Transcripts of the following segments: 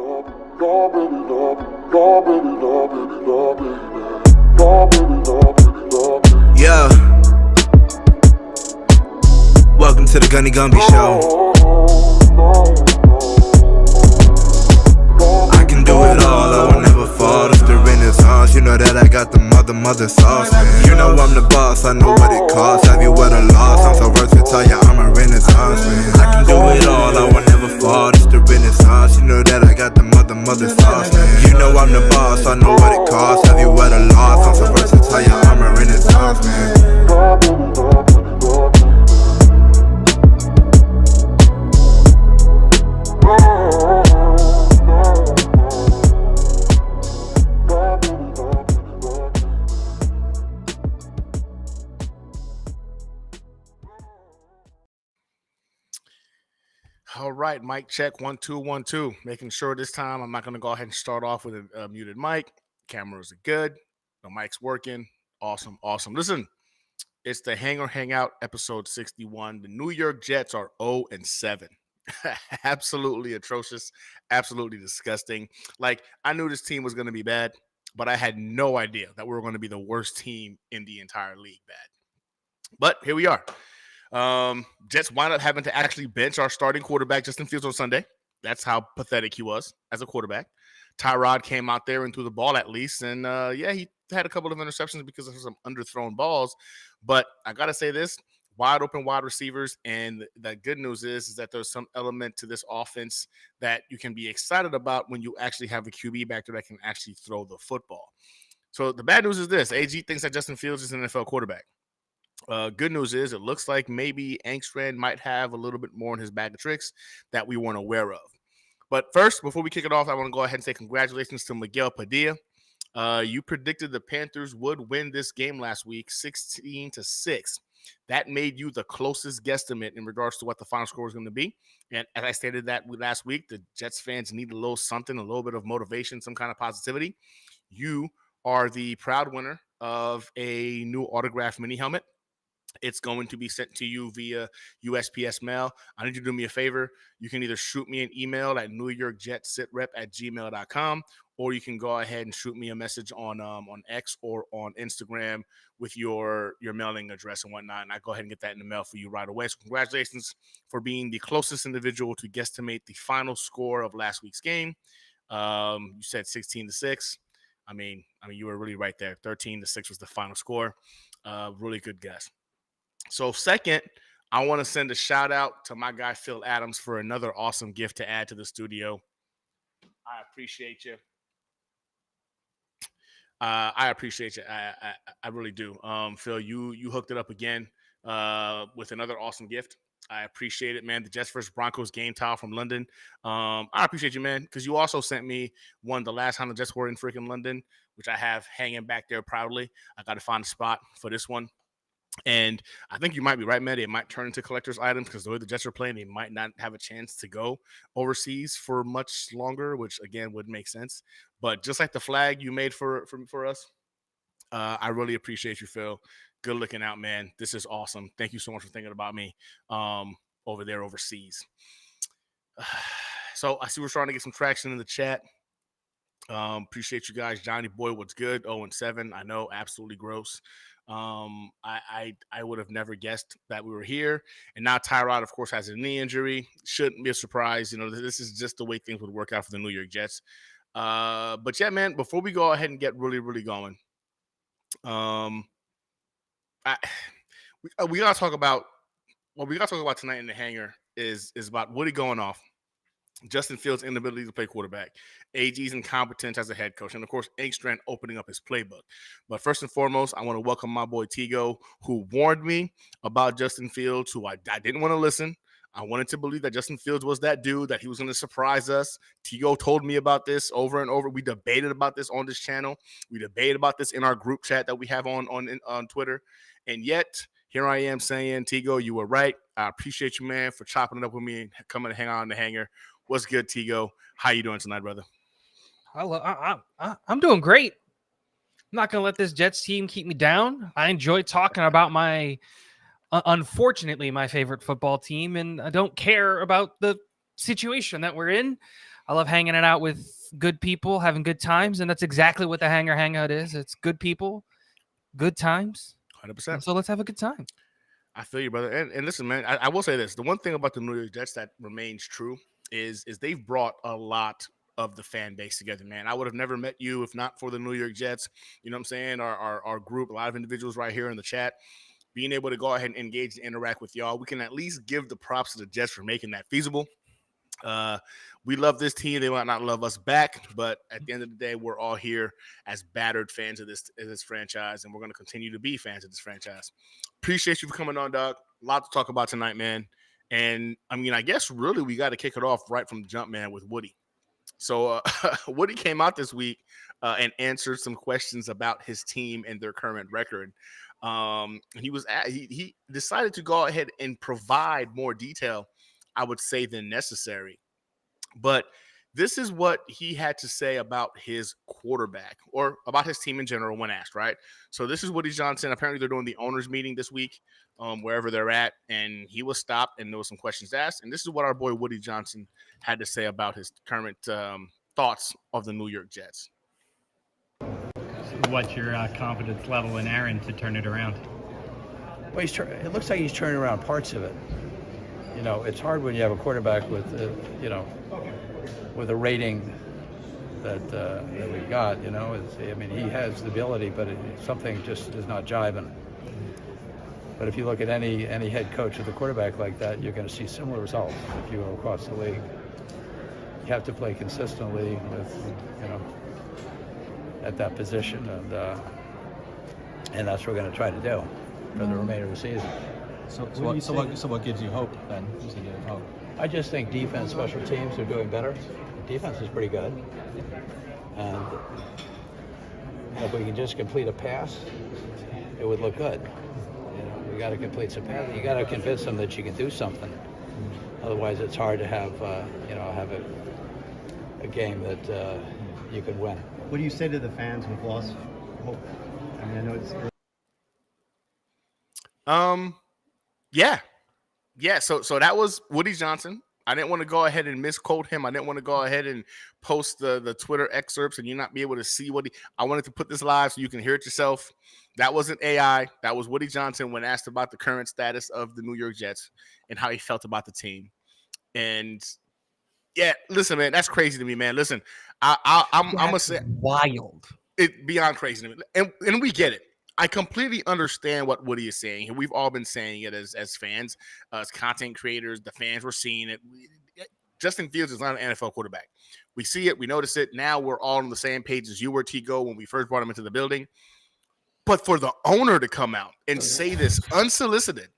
Yeah. Welcome to the Gunny Gumby Show. I can do it all, I will never fall. It's the Renaissance, you know that I got the mother sauce, man. You know I'm the boss, I know what it costs. Have you what a loss? I'm so versatile, yeah, I'm a Renaissance, man. I can do it all, I will never fall. It's the Renaissance, you know that I got the mother sauce, man. You know I'm the boss, I know what it costs. Have you what a loss? I'm so versatile, yeah, I'm a Renaissance, man. All right, mic check 1 2 1 2. Making sure this time I'm not going to go ahead and start off with a muted mic. Cameras are good. The mic's working. Awesome. Listen, it's the Hangar HangOut episode 61. The New York Jets are 0-7. Absolutely atrocious. Absolutely disgusting. Like, I knew this team was going to be bad, but I had no idea that we were going to be the worst team in the entire league bad. But here we are. Jets wind up having to actually bench our starting quarterback, Justin Fields, on Sunday. That's how pathetic he was as a quarterback. Tyrod came out there and threw the ball at least. And, he had a couple of interceptions because of some underthrown balls. But I got to say this, wide open wide receivers. And the good news is that there's some element to this offense that you can be excited about when you actually have a QB back there that can actually throw the football. So the bad news is this. AG thinks that Justin Fields is an NFL quarterback. Good news is it looks like maybe Engstrand might have a little bit more in his bag of tricks that we weren't aware of. But first, before we kick it off, I want to go ahead and say congratulations to Miguel Padilla. You predicted the Panthers would win this game last week, 16-6. That made you the closest guesstimate in regards to what the final score was going to be. And as I stated that last week, the Jets fans need a little something, a little bit of motivation, some kind of positivity. You are the proud winner of a new autographed mini helmet. It's going to be sent to you via USPS mail. I need you to do me a favor. You can either shoot me an email at newyorkjetsitrep@gmail.com, or you can go ahead and shoot me a message on X or on Instagram with your mailing address and whatnot, and I go ahead and get that in the mail for you right away. So congratulations for being the closest individual to guesstimate the final score of last week's game. You said 16-6. I mean, you were really right there. 13-6 was the final score. Really good guess. So second, I want to send a shout out to my guy, Phil Adams, for another awesome gift to add to the studio. I appreciate you. I appreciate you. I really do. Phil, you hooked it up again with another awesome gift. I appreciate it, man. The Jets vs. Broncos game towel from London. I appreciate you, man, because you also sent me one the last time the Jets were in freaking London, which I have hanging back there proudly. I got to find a spot for this one. And I think you might be right, man. It might turn into collector's items because the way the Jets are playing, they might not have a chance to go overseas for much longer, which, again, would make sense. But just like the flag you made for us, I really appreciate you, Phil. Good looking out, man. This is awesome. Thank you so much for thinking about me over there overseas. So I see we're starting to get some traction in the chat. Appreciate you guys. Johnny Boy, what's good? 0-7. I know, absolutely gross. I would have never guessed that we were here. And now Tyrod, of course, has a knee injury. Shouldn't be a surprise. You know, this is just the way things would work out for the New York Jets. But yeah, man, before we go ahead and get really, really going, we gotta talk about what we gotta talk about tonight in the hangar is about Woody going off, Justin Fields' inability to play quarterback, AG's incompetence as a head coach, and, of course, Engstrand opening up his playbook. But first and foremost, I want to welcome my boy Tigo, who warned me about Justin Fields, who I didn't want to listen. I wanted to believe that Justin Fields was that dude, that he was going to surprise us. Tigo told me about this over and over. We debated about this on this channel. We debated about this in our group chat that we have on Twitter. And yet, here I am saying, Tigo, you were right. I appreciate you, man, for chopping it up with me and coming to hang out in the hangar. What's good, Tigo? How you doing tonight, brother? I'm doing great. I'm not going to let this Jets team keep me down. I enjoy talking about unfortunately, my favorite football team, and I don't care about the situation that we're in. I love hanging it out with good people, having good times, and that's exactly what the Hangar Hangout is. It's good people, good times. 100%. So let's have a good time. I feel you, brother. And listen, man, I will say this. The one thing about the New York Jets that remains true is they've brought a lot of the fan base together, man. I would have never met you if not for the New York Jets. You know what I'm saying? Our group, a lot of individuals right here in the chat, being able to go ahead and engage and interact with y'all. We can at least give the props to the Jets for making that feasible. We love this team. They might not love us back, but at the end of the day, we're all here as battered fans of this franchise, and we're going to continue to be fans of this franchise. Appreciate you for coming on, dog. A lot to talk about tonight, man. And I mean, I guess really we got to kick it off right from the jump, man, with Woody. So Woody came out this week and answered some questions about his team and their current record. He decided to go ahead and provide more detail, I would say, than necessary. But this is what he had to say about his quarterback or about his team in general when asked, right? So this is Woody Johnson. Apparently they're doing the owners meeting this week, wherever they're at. And he was stopped and there was some questions asked. And this is what our boy Woody Johnson had to say about his current thoughts of the New York Jets. What's your confidence level in Aaron to turn it around? Well, it looks like he's turning around parts of it. You know, it's hard when you have a quarterback with, with a rating that we've got. You know, I mean, he has the ability, but something just is not jiving. But if you look at any head coach with a quarterback like that, you're going to see similar results if you go across the league. You have to play consistently with, at that position, and that's what we're going to try to do for the remainder of the season. So what gives you hope then? I just think defense, special teams are doing better. Defense is pretty good, and if we can just complete a pass, it would look good. We got to complete some passes. You got to convince them that you can do something. Otherwise, it's hard to have have a game that you could win. What do you say to the fans who've lost hope? I mean, I know it's. Yeah. So that was Woody Johnson. I didn't want to go ahead and misquote him. I didn't want to go ahead and post the Twitter excerpts and you not be able to see I wanted to put this live so you can hear it yourself. That wasn't AI. That was Woody Johnson when asked about the current status of the New York Jets and how he felt about the team. And yeah, listen, man, that's crazy to me, man. Listen, I'm gonna say wild. It beyond crazy to me, and we get it. I completely understand what Woody is saying. We've all been saying it as fans, as content creators. The fans were seeing it. Justin Fields is not an NFL quarterback. We see it. We notice it. Now we're all on the same page as you were, Tigo, when we first brought him into the building. But for the owner to come out and say this unsolicited,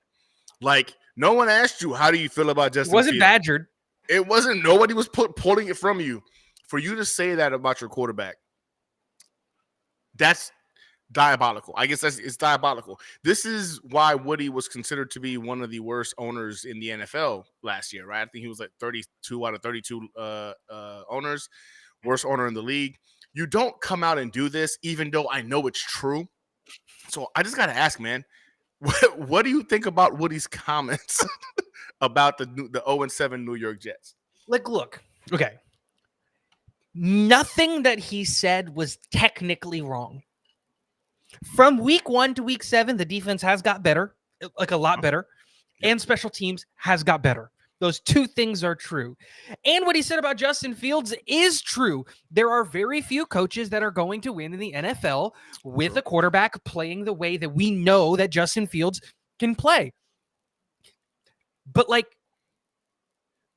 like no one asked you, how do you feel about Justin Fields? Wasn't badgered. It wasn't. Nobody was pulling it from you. For you to say that about your quarterback, that's diabolical. I guess it's diabolical. This is why Woody was considered to be one of the worst owners in the NFL last year, right? I think he was like 32 out of 32 owners, worst owner in the league. You don't come out and do this, even though I know it's true. So I just got to ask, man, what do you think about Woody's comments about the 0-7 New York Jets? Like, look, okay. Nothing that he said was technically wrong. From week 1 to week 7, the defense has got better, like a lot better, and special teams has got better. Those two things are true. And what he said about Justin Fields is true. There are very few coaches that are going to win in the NFL with a quarterback playing the way that we know that Justin Fields can play. But like,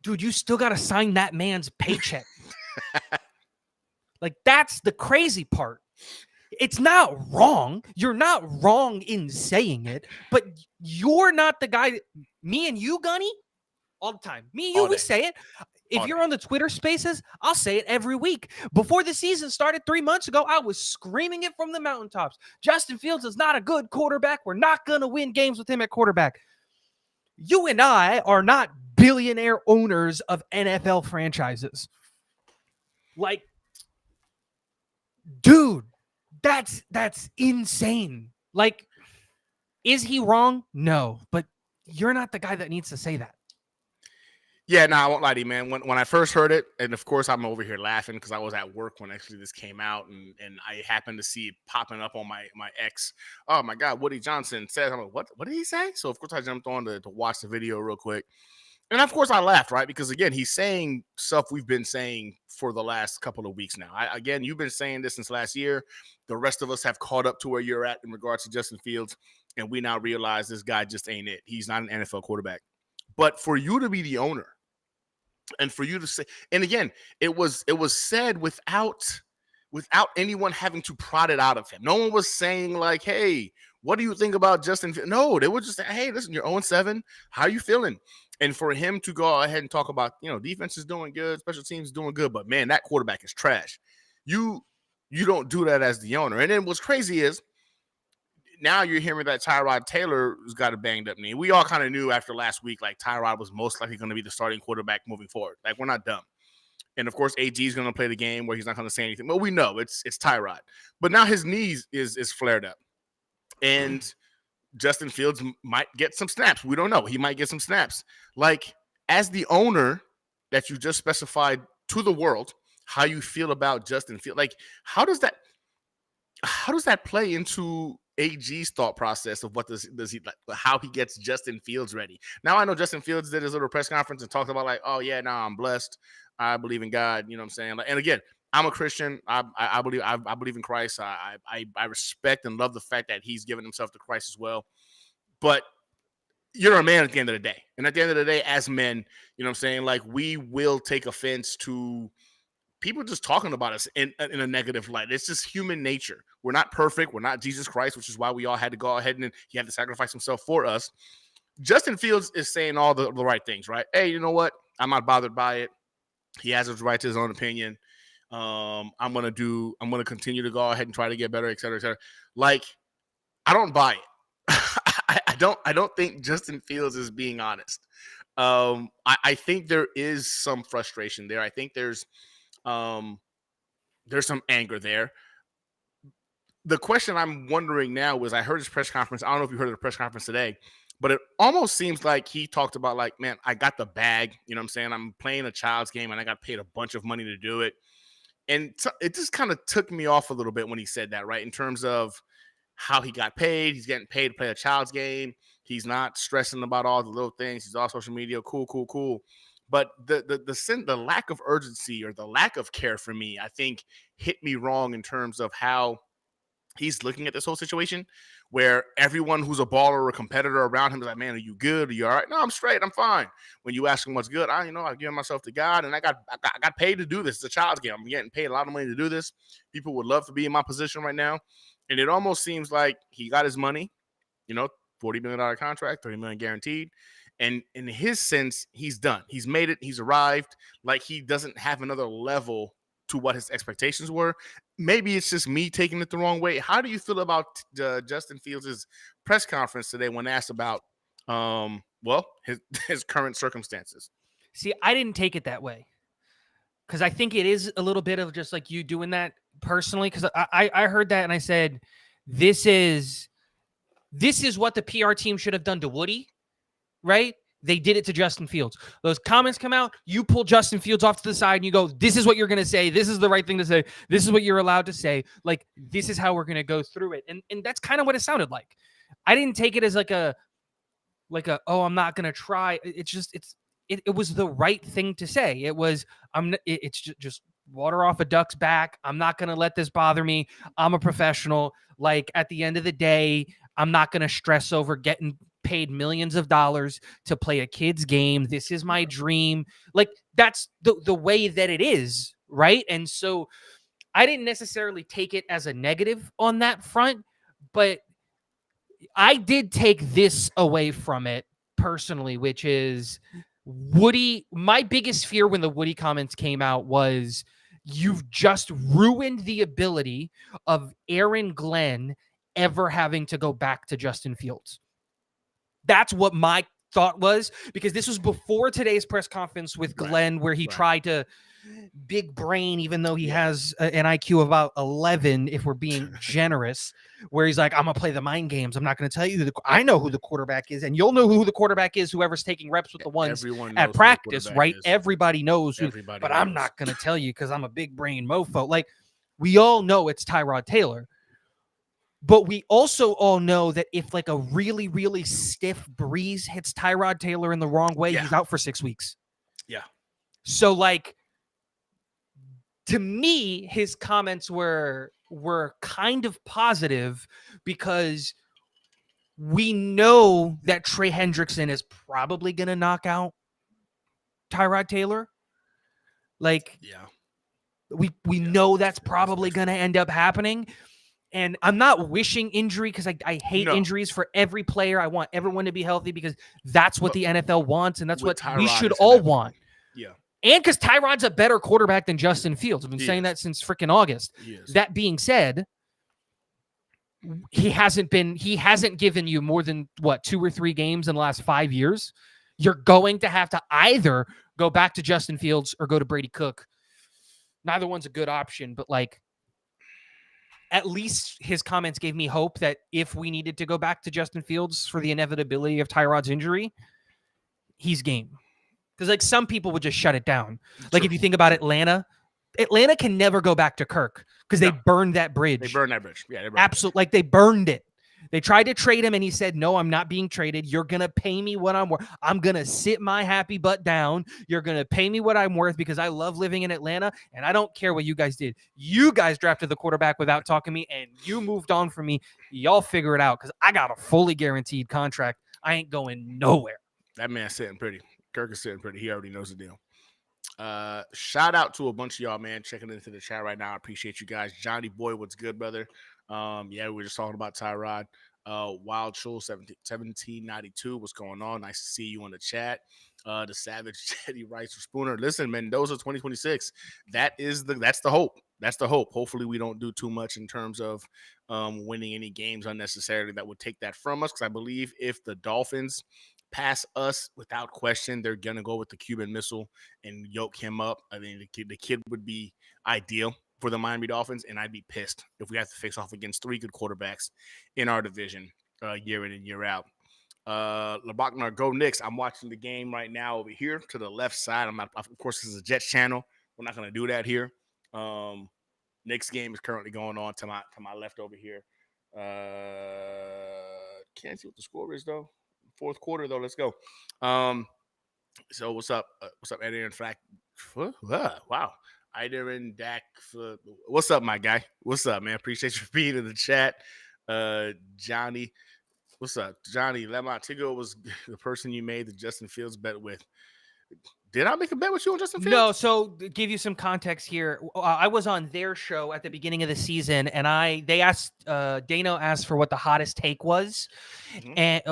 dude, you still got to sign that man's paycheck. Like, that's the crazy part. It's not wrong. You're not wrong in saying it, but you're not the guy. Me and you, Gunny, all the time. Me and you, we say it. If you're on the Twitter spaces, I'll say it every week. Before the season started 3 months ago, I was screaming it from the mountaintops. Justin Fields is not a good quarterback. We're not going to win games with him at quarterback. You and I are not billionaire owners of NFL franchises. Like, dude, that's insane. Like, is he wrong? No, but you're not the guy that needs to say that. Yeah, no, I won't lie to you, man. When I first heard it, and of course I'm over here laughing because I was at work when actually this came out, and I happened to see it popping up on my X. Oh my God, Woody Johnson says, I'm like, what did he say? So of course I jumped on to watch the video real quick. And of course I laughed, right? Because again, he's saying stuff we've been saying for the last couple of weeks now. Again, you've been saying this since last year. The rest of us have caught up to where you're at in regards to Justin Fields, and we now realize this guy just ain't it. He's not an NFL quarterback. But for you to be the owner, and for you to say, and again, it was said without anyone having to prod it out of him. No one was saying like, hey, what do you think about Justin? No, they were just saying, hey, listen, you're 0-7. How are you feeling? And for him to go ahead and talk about, defense is doing good, special teams is doing good, but man, that quarterback is trash. You don't do that as the owner. And then what's crazy is now you're hearing that Tyrod Taylor's got a banged up knee. We all kind of knew after last week, like Tyrod was most likely going to be the starting quarterback moving forward. Like, we're not dumb. And of course, AG is going to play the game where he's not going to say anything. Well, we know it's Tyrod. But now his knees is flared up. And Justin Fields might get some snaps. We don't know. He might get some snaps. Like, as the owner that you just specified to the world, how you feel about Justin Fields, like, how does that play into AG's thought process of what does he like, how he gets Justin Fields ready? Now I know Justin Fields did his little press conference and talked about like, oh yeah, no, I'm blessed. I believe in God. You know what I'm saying? Like, and again, I'm a Christian. I believe in Christ. I respect and love the fact that he's given himself to Christ as well. But you're a man at the end of the day. And at the end of the day, as men, you know what I'm saying? Like, we will take offense to people just talking about us in a negative light. It's just human nature. We're not perfect. We're not Jesus Christ, which is why we all had to go ahead and he had to sacrifice himself for us. Justin Fields is saying all the right things, right? Hey, you know what? I'm not bothered by it. He has his right to his own opinion. I'm going to continue to go ahead and try to get better, et cetera, et cetera. Like, I don't buy it. I don't think Justin Fields is being honest. I think there is some frustration there. I think there's some anger there. The question I'm wondering now is, I heard his press conference. I don't know if you heard of the press conference today, but it almost seems like he talked about like, man, I got the bag. You know what I'm saying? I'm playing a child's game and I got paid a bunch of money to do it. And it just kind of took me off a little bit when he said that, right? In terms of how he got paid. He's getting paid to play a child's game. He's not stressing about all the little things. He's off social media. Cool. But the lack of urgency or the lack of care for me, I think, hit me wrong in terms of how he's looking at this whole situation, where everyone who's a baller or a competitor around him is like, man, are you good? Are you all right? No, I'm straight. I'm fine. When you ask him what's good, I've given myself to God, and I got paid to do this. It's a child's game. I'm getting paid a lot of money to do this. People would love to be in my position right now. And it almost seems like he got his money, $40 million contract, $30 million guaranteed. And in his sense, he's done. He's made it. He's arrived. Like, he doesn't have another level to what his expectations were. Maybe it's just me taking it the wrong way. How do you feel about Justin Fields' press conference today when asked about, his current circumstances? See, I didn't take it that way, because I think it is a little bit of just like you doing that personally. Because I heard that and I said, this is what the PR team should have done to Woody, right? They did it to Justin Fields. Those comments come out, you pull Justin Fields off to the side and you go, this is what you're going to say. This is the right thing to say. This is what you're allowed to say. Like, this is how we're going to go through it. And that's kind of what it sounded like. I didn't take it as like a, oh, I'm not going to try. It was the right thing to say. It was, it's just water off a duck's back. I'm not going to let this bother me. I'm a professional. Like, at the end of the day, I'm not going to stress over getting paid millions of dollars to play a kid's game. This is my dream. Like, that's the way that it is, right? And so I didn't necessarily take it as a negative on that front, but I did take this away from it personally, which is Woody. My biggest fear when the Woody comments came out was, you've just ruined the ability of Aaron Glenn ever having to go back to Justin Fields. That's what my thought was, because this was before today's press conference with Glenn, where he tried to big brain, even though he has an IQ of about 11, if we're being generous, where he's like, I'm going to play the mind games. I'm not going to tell you. I know who the quarterback is, and you'll know who the quarterback is, whoever's taking reps with the ones at practice, right? Everybody knows who, but I'm not going to tell you because I'm a big brain mofo. Like, we all know it's Tyrod Taylor. But we also all know that if like a really, really stiff breeze hits Tyrod Taylor in the wrong way, he's out for 6 weeks. Yeah. So like, to me, his comments were kind of positive because we know that Trey Hendrickson is probably going to knock out Tyrod Taylor. Like, we know that's probably going to end up happening. And I'm not wishing injury because I hate injuries for every player. I want everyone to be healthy because that's what the NFL wants, and that's what we should all want. Yeah. And because Tyrod's a better quarterback than Justin Fields. I've been saying that since freaking August. That being said, he hasn't given you more than, 2 or 3 games in the last 5 years. You're going to have to either go back to Justin Fields or go to Brady Cook. Neither one's a good option, but like, at least his comments gave me hope that if we needed to go back to Justin Fields for the inevitability of Tyrod's injury, he's game. Because like some people would just shut it down. Like if you think about Atlanta can never go back to Kirk because they burned that bridge. They burned that bridge. Yeah, absolutely. Like they burned it. They tried to trade him and he said, no, I'm not being traded. You're going to pay me what I'm worth. I'm going to sit my happy butt down. You're going to pay me what I'm worth because I love living in Atlanta and I don't care what you guys did. You guys drafted the quarterback without talking to me and you moved on from me. Y'all figure it out because I got a fully guaranteed contract. I ain't going nowhere. That man's sitting pretty. Kirk is sitting pretty. He already knows the deal. Shout out to a bunch of y'all, man, checking into the chat right now. I appreciate you guys. Johnny Boy, what's good, brother? We were just talking about Tyrod. Wild Chill 1792, what's going on? Nice to see you on the chat. The Savage Jetty Rice or Spooner. Listen, Mendoza 2026. That's the hope. That's the hope. Hopefully we don't do too much in terms of winning any games unnecessarily that would take that from us. Because I believe if the Dolphins pass us without question, they're gonna go with the Cuban Missile and yoke him up. I mean, the kid would be ideal for the Miami Dolphins, and I'd be pissed if we have to face off against 3 good quarterbacks in our division year in and year out. LeBachner, go Knicks. I'm watching the game right now over here to the left side. Of course, this is a Jets channel. We're not going to do that here. Knicks game is currently going on to my left over here. Can't see what the score is though. Fourth quarter though. Let's go. So what's up? What's up, Eddie? In fact, wow. Idarin Dak, what's up, my guy? What's up, man? Appreciate you being in the chat. Johnny, what's up? Johnny Lemont Tigo was the person you made the Justin Fields bet with. Did I make a bet with you on Justin Fields? No, so to give you some context here, I was on their show at the beginning of the season, and Dano asked for what the hottest take was, and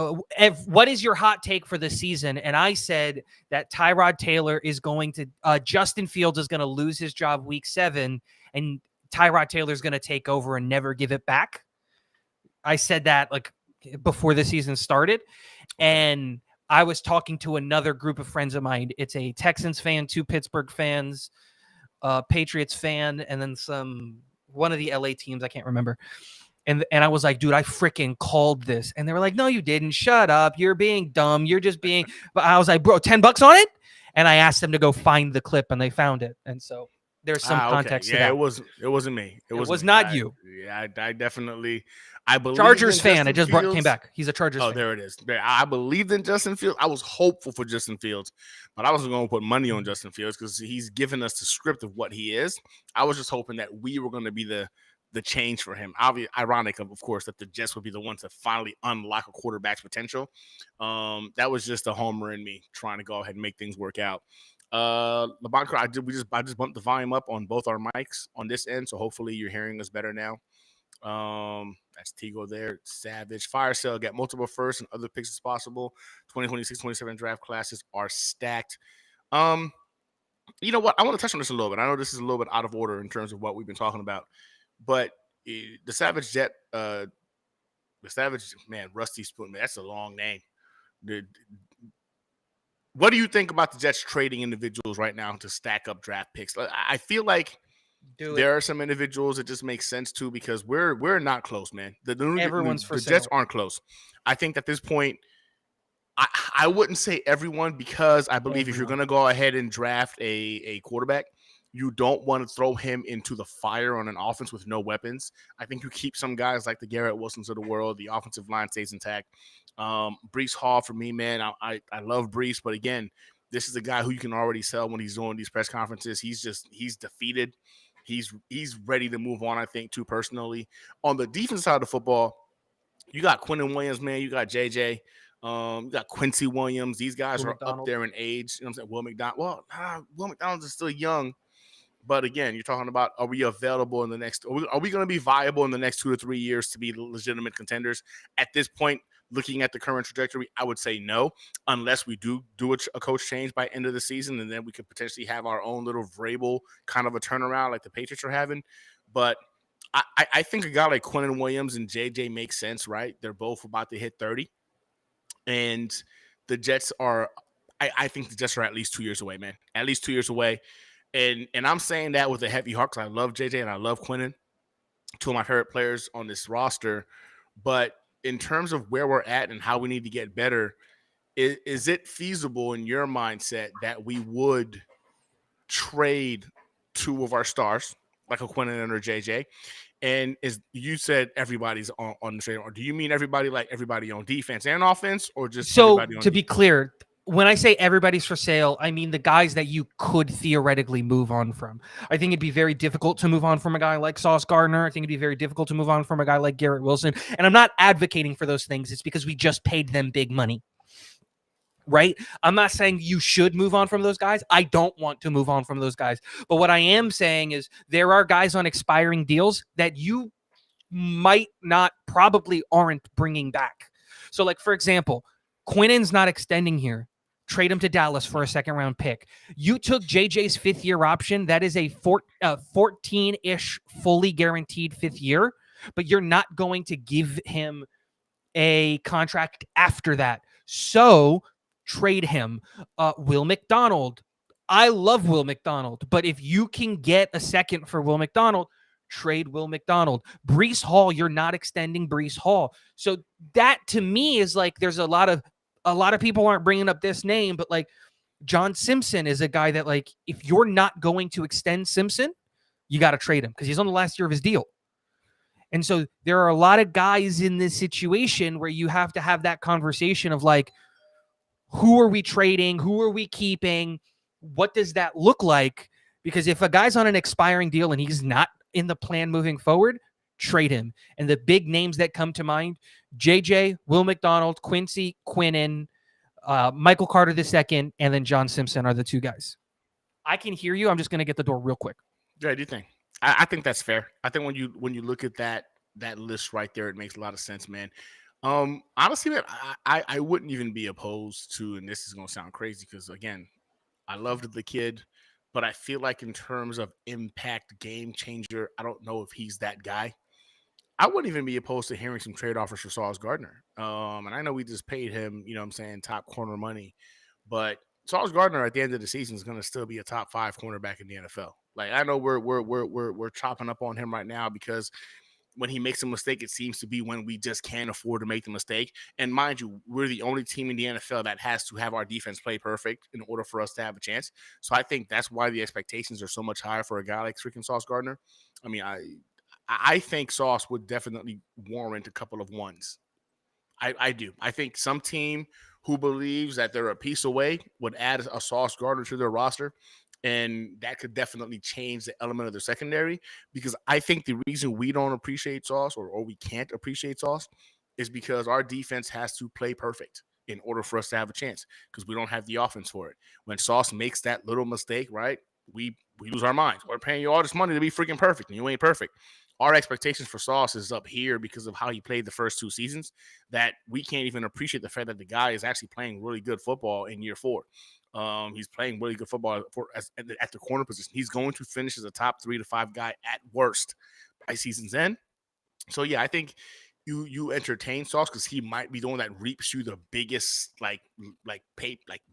what is your hot take for the season? And I said that Tyrod Taylor is going to, Justin Fields is going to lose his job week 7, and Tyrod Taylor is going to take over and never give it back. I said that like before the season started, and I was talking to another group of friends of mine. It's a Texans fan, 2 Pittsburgh fans, Patriots fan, and then one of the LA teams. I can't remember. And I was like, dude, I freaking called this. And they were like, no, you didn't. Shut up. You're being dumb. You're just being. But I was like, bro, $10 on it. And I asked them to go find the clip, and they found it. And so there's some context to that. It wasn't me. It was not you. Yeah, I definitely. I believe Chargers fan. I just came back. He's a Chargers fan. Oh, there it is. I believed in Justin Fields. I was hopeful for Justin Fields, but I wasn't going to put money on Justin Fields because he's given us the script of what he is. I was just hoping that we were going to be the change for him. Ironic, of course, that the Jets would be the ones to finally unlock a quarterback's potential. That was just a homer in me trying to go ahead and make things work out. LeBron, I just bumped the volume up on both our mics on this end, so hopefully you're hearing us better now. That's Tigo there. Savage. Fire sale. Got multiple firsts and other picks as possible. 2026-27 draft classes are stacked. You know what? I want to touch on this a little bit. I know this is a little bit out of order in terms of what we've been talking about, but the Savage Jet, the Savage, man, Rusty Spoon, man, that's a long name. what do you think about the Jets trading individuals right now to stack up draft picks? I feel like there are some individuals that just make sense too because we're not close, man. Everyone's for the Jets sale. aren't close. I think at this point, I wouldn't say everyone because I believe if you're going to go ahead and draft a quarterback, you don't want to throw him into the fire on an offense with no weapons. I think you keep some guys like the Garrett Wilsons of the world. The offensive line stays intact. Brees Hall for me, man. I love Brees, but again, this is a guy who you can already sell when he's doing these press conferences. He's defeated. He's ready to move on, I think, too, personally. On the defense side of the football, you got Quinnen Williams, man. You got JJ. You got Quincy Williams. These guys Will are McDonald. up there in age. You know what I'm saying? Will McDonald. Well, Will McDonald is still young. But again, you're talking about, are we available in the next, are we going to be viable in the next 2 to 3 years to be legitimate contenders? At this point, looking at the current trajectory, I would say no, unless we do a coach change by end of the season, and then we could potentially have our own little Vrabel kind of a turnaround like the Patriots are having. But I think a guy like Quinnen Williams and JJ makes sense, right? They're both about to hit 30. And the Jets are, I think the Jets are at least 2 years away, man. At least 2 years away. And I'm saying that with a heavy heart because I love JJ and I love Quinnen, two of my favorite players on this roster. But in terms of where we're at and how we need to get better, is it feasible in your mindset that we would trade two of our stars, like a Quinnen or JJ? And is you said everybody's on the trade, or do you mean everybody like everybody on defense and offense, or just So everybody on to be clear, when I say everybody's for sale, I mean the guys that you could theoretically move on from. I think it'd be very difficult to move on from a guy like Sauce Gardner. I think it'd be very difficult to move on from a guy like Garrett Wilson. And I'm not advocating for those things. It's because we just paid them big money. Right? I'm not saying you should move on from those guys. I don't want to move on from those guys. But what I am saying is there are guys on expiring deals that you might not, probably aren't bringing back. So, like, for example, Quinnen's not extending here. Trade him to Dallas for a second-round pick. You took JJ's fifth-year option. That is a 14-ish fully guaranteed fifth year, but you're not going to give him a contract after that. So trade him. Will McDonald. I love Will McDonald, but if you can get a second for Will McDonald, trade Will McDonald. Brees Hall, you're not extending Brees Hall. So that to me is like there's a lot of people aren't bringing up this name, but like John Simpson is a guy that like if you're not going to extend Simpson, you got to trade him because he's on the last year of his deal. And so there are a lot of guys in this situation where you have to have that conversation of like, who are we trading? Who are we keeping? What does that look like? Because if a guy's on an expiring deal and he's not in the plan moving forward, trade him. And the big names that come to mind, JJ, Will McDonald, Quincy, Quinnen, Michael Carter II, and then John Simpson are the two guys. I can hear you. I'm just going to get the door real quick. Yeah, do you think? I think that's fair. I think when you look at that list right there, it makes a lot of sense, man. Honestly, man, I wouldn't even be opposed to, and this is gonna sound crazy because again, I loved the kid, but I feel like in terms of impact, game changer, I don't know if he's that guy. I wouldn't even be opposed to hearing some trade offers for Sauce Gardner. And I know we just paid him, you know what I'm saying, top corner money, but Sauce Gardner at the end of the season is going to still be a top 5 cornerback in the NFL. Like I know we're chopping up on him right now because when he makes a mistake, it seems to be when we just can't afford to make the mistake. And mind you, we're the only team in the NFL that has to have our defense play perfect in order for us to have a chance. So I think that's why the expectations are so much higher for a guy like freaking Sauce Gardner. I mean, I think Sauce would definitely warrant a couple of ones. I do. I think some team who believes that they're a piece away would add a Sauce Gardner to their roster, and that could definitely change the element of their secondary because I think the reason we don't appreciate Sauce or we can't appreciate Sauce is because our defense has to play perfect in order for us to have a chance because we don't have the offense for it. When Sauce makes that little mistake, right, we lose our minds. We're paying you all this money to be freaking perfect, and you ain't perfect. Our expectations for Sauce is up here because of how he played the first 2 seasons that we can't even appreciate the fact that the guy is actually playing really good football in year 4. He's playing really good football at the corner position. He's going to finish as a top 3 to 5 guy at worst by season's end. So, yeah, I think you entertain Sauce because he might be the one that reaps you the biggest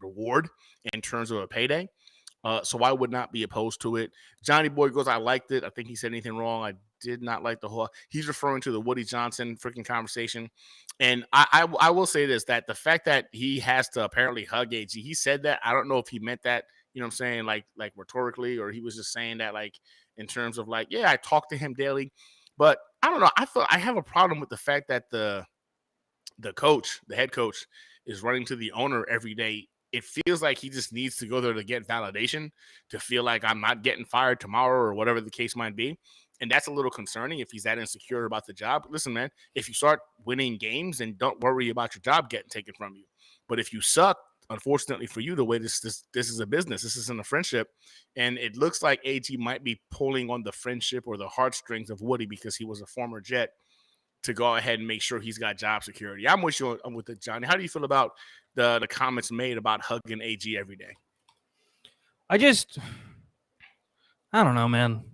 reward in terms of a payday. So I would not be opposed to it. Johnny Boy goes, I liked it. I think he said anything wrong. I did not like the whole. He's referring to the Woody Johnson freaking conversation, and I will say this, that the fact that he has to apparently hug AG, he said that. I don't know if he meant that, you know what I'm saying, like rhetorically, or he was just saying that like in terms of like, yeah, I talk to him daily, but I don't know. I have a problem with the fact that the coach, the head coach, is running to the owner every day. It feels like he just needs to go there to get validation, to feel like I'm not getting fired tomorrow or whatever the case might be. And that's a little concerning if he's that insecure about the job. Listen, man, if you start winning games, then don't worry about your job getting taken from you. But if you suck, unfortunately for you, the way this is a business, this isn't a friendship. And it looks like AG might be pulling on the friendship or the heartstrings of Woody because he was a former Jet, to go ahead and make sure he's got job security. I'm with you. I'm with it, Johnny. How do you feel about the comments made about hugging AG every day? I don't know, man.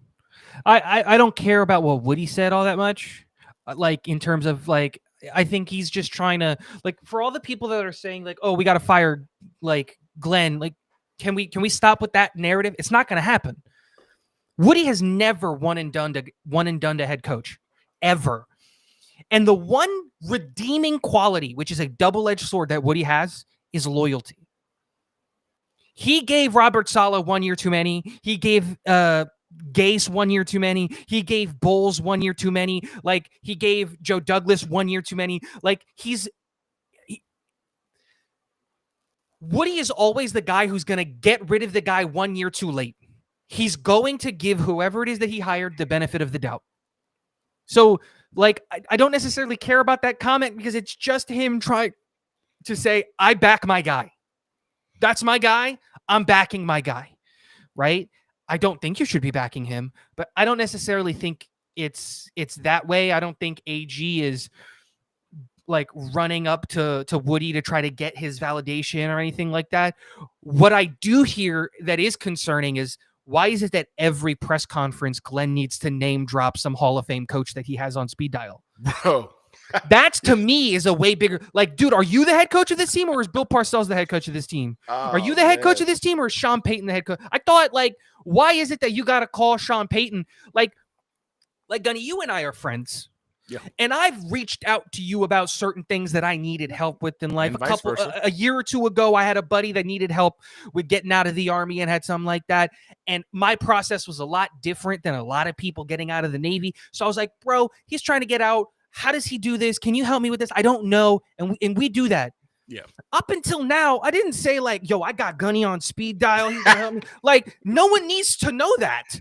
I don't care about what Woody said all that much. Like in terms of like, I think he's just trying to, like, for all the people that are saying like, oh, we got to fire like Glenn. Like, can we stop with that narrative? It's not going to happen. Woody has never one and done to head coach ever. And the one redeeming quality, which is a double-edged sword that Woody has, is loyalty. He gave Robert Saleh 1 year too many. He gave Gase 1 year too many. He gave Bowles 1 year too many. Like, he gave Joe Douglas 1 year too many. Like, Woody is always the guy who's going to get rid of the guy 1 year too late. He's going to give whoever it is that he hired the benefit of the doubt. So, like, I don't necessarily care about that comment because it's just him trying to say, I back my guy. That's my guy. I'm backing my guy, right? I don't think you should be backing him, but I don't necessarily think it's that way. I don't think AG is like running up to Woody to try to get his validation or anything like that. What I do hear that is concerning is, why is it that every press conference Glenn needs to name drop some Hall of Fame coach that he has on speed dial? Bro. That's, to me, is a way bigger. Like, dude, are you the head coach of this team, or is Bill Parcells the head coach of this team? Are you the head coach of this team, or is Sean Payton the head coach? I thought, like, why is it that you got to call Sean Payton? Like Gunny, you and I are friends. Yeah. And I've reached out to you about certain things that I needed help with in life. A year or two ago, I had a buddy that needed help with getting out of the Army and had something like that. And my process was a lot different than a lot of people getting out of the Navy. So I was like, bro, he's trying to get out. How does he do this? Can you help me with this? I don't know. And we do that. Yeah. Up until now, I didn't say like, yo, I got Gunny on speed dial. He's gonna help me. Like, no one needs to know that.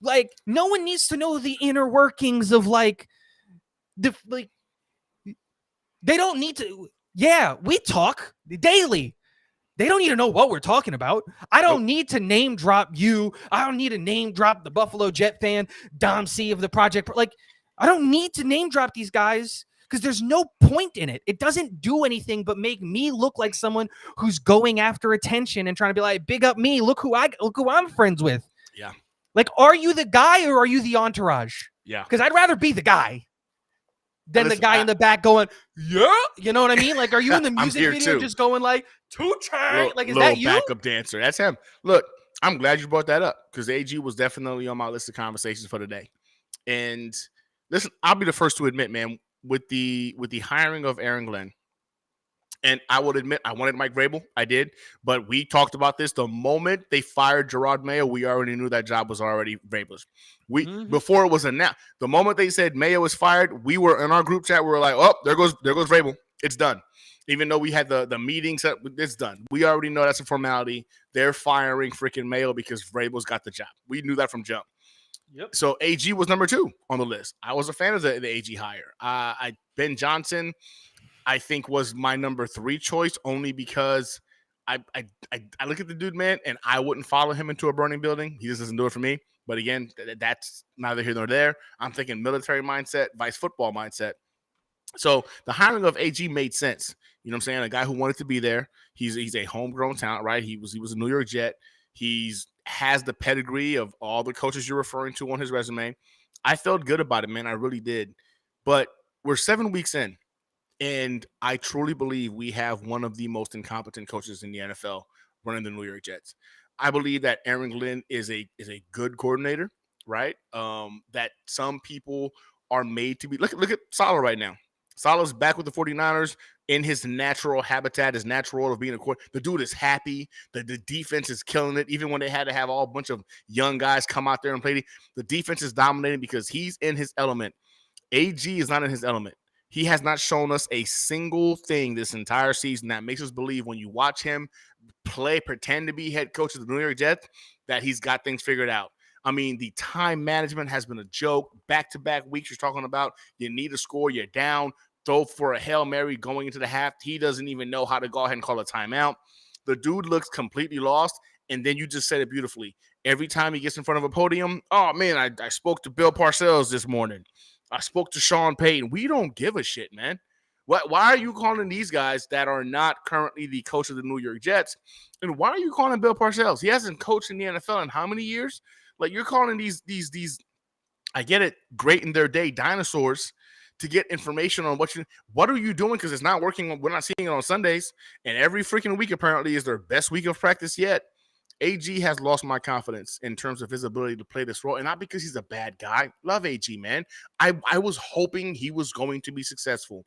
Like, no one needs to know the inner workings of like, they don't need to. Yeah, we talk daily. They don't need to know what we're talking about. I don't need to name drop you. I don't need to name drop the Buffalo Jet fan, Dom C of the Project. Like, I don't need to name drop these guys because there's no point in it. It doesn't do anything but make me look like someone who's going after attention and trying to be like, big up me. Look who I'm friends with. Yeah. Like, are you the guy or are you the entourage? Yeah. Because I'd rather be the guy than the guy in the back going, yeah. You know what I mean? Like, are you in the music video just going like, too tight? Like, is that you? Backup dancer. That's him. Look, I'm glad you brought that up because AG was definitely on my list of conversations for today. And listen, I'll be the first to admit, man, with the hiring of Aaron Glenn, and I would admit I wanted Mike Vrabel. I did. But we talked about this. The moment they fired Gerard Mayo, we already knew that job was already Vrabel's. Before it was announced. The moment they said Mayo was fired, we were in our group chat. We were like, oh, there goes Vrabel. It's done. Even though we had the meetings, it's done. We already know that's a formality. They're firing freaking Mayo because Vrabel's got the job. We knew that from jump. Yep. So AG was number 2 on the list. I was a fan of the AG hire. Ben Johnson, I think, was my number 3 choice only because I look at the dude, man, and I wouldn't follow him into a burning building. He just doesn't do it for me. But again, that's neither here nor there. I'm thinking military mindset, vice football mindset. So the hiring of AG made sense. You know what I'm saying? A guy who wanted to be there. He's a homegrown talent, right? He was a New York Jet. Has the pedigree of all the coaches you're referring to on his resume. I felt good about it, man. I really did. But we're 7 weeks in, and I truly believe we have one of the most incompetent coaches in the NFL running the New York Jets. I believe that Aaron Glenn is a good coordinator, right? That some people are made to be. Look at Saleh right now. Saleh's back with the 49ers in his natural habitat, his natural role of being a coordinator. The dude is happy. The defense is killing it. Even when they had to have all a bunch of young guys come out there and play, the defense is dominating because he's in his element. AG is not in his element. He has not shown us a single thing this entire season that makes us believe when you watch him pretend to be head coach of the New York Jets, that he's got things figured out. I mean, the time management has been a joke. Back-to-back weeks, you're talking about you need a score, you're down, throw for a Hail Mary going into the half. He doesn't even know how to go ahead and call a timeout. The dude looks completely lost, and then you just said it beautifully. Every time he gets in front of a podium, oh, man, I spoke to Bill Parcells this morning. I spoke to Sean Payton. We don't give a shit, man. Why are you calling these guys that are not currently the coach of the New York Jets? And why are you calling Bill Parcells? He hasn't coached in the NFL in how many years? Like, you're calling these I get it, great in their day dinosaurs to get information on what are you doing? Because it's not working. We're not seeing it on Sundays. And every freaking week apparently is their best week of practice yet. AG has lost my confidence in terms of his ability to play this role, and not because he's a bad guy. Love AG, man. I was hoping he was going to be successful.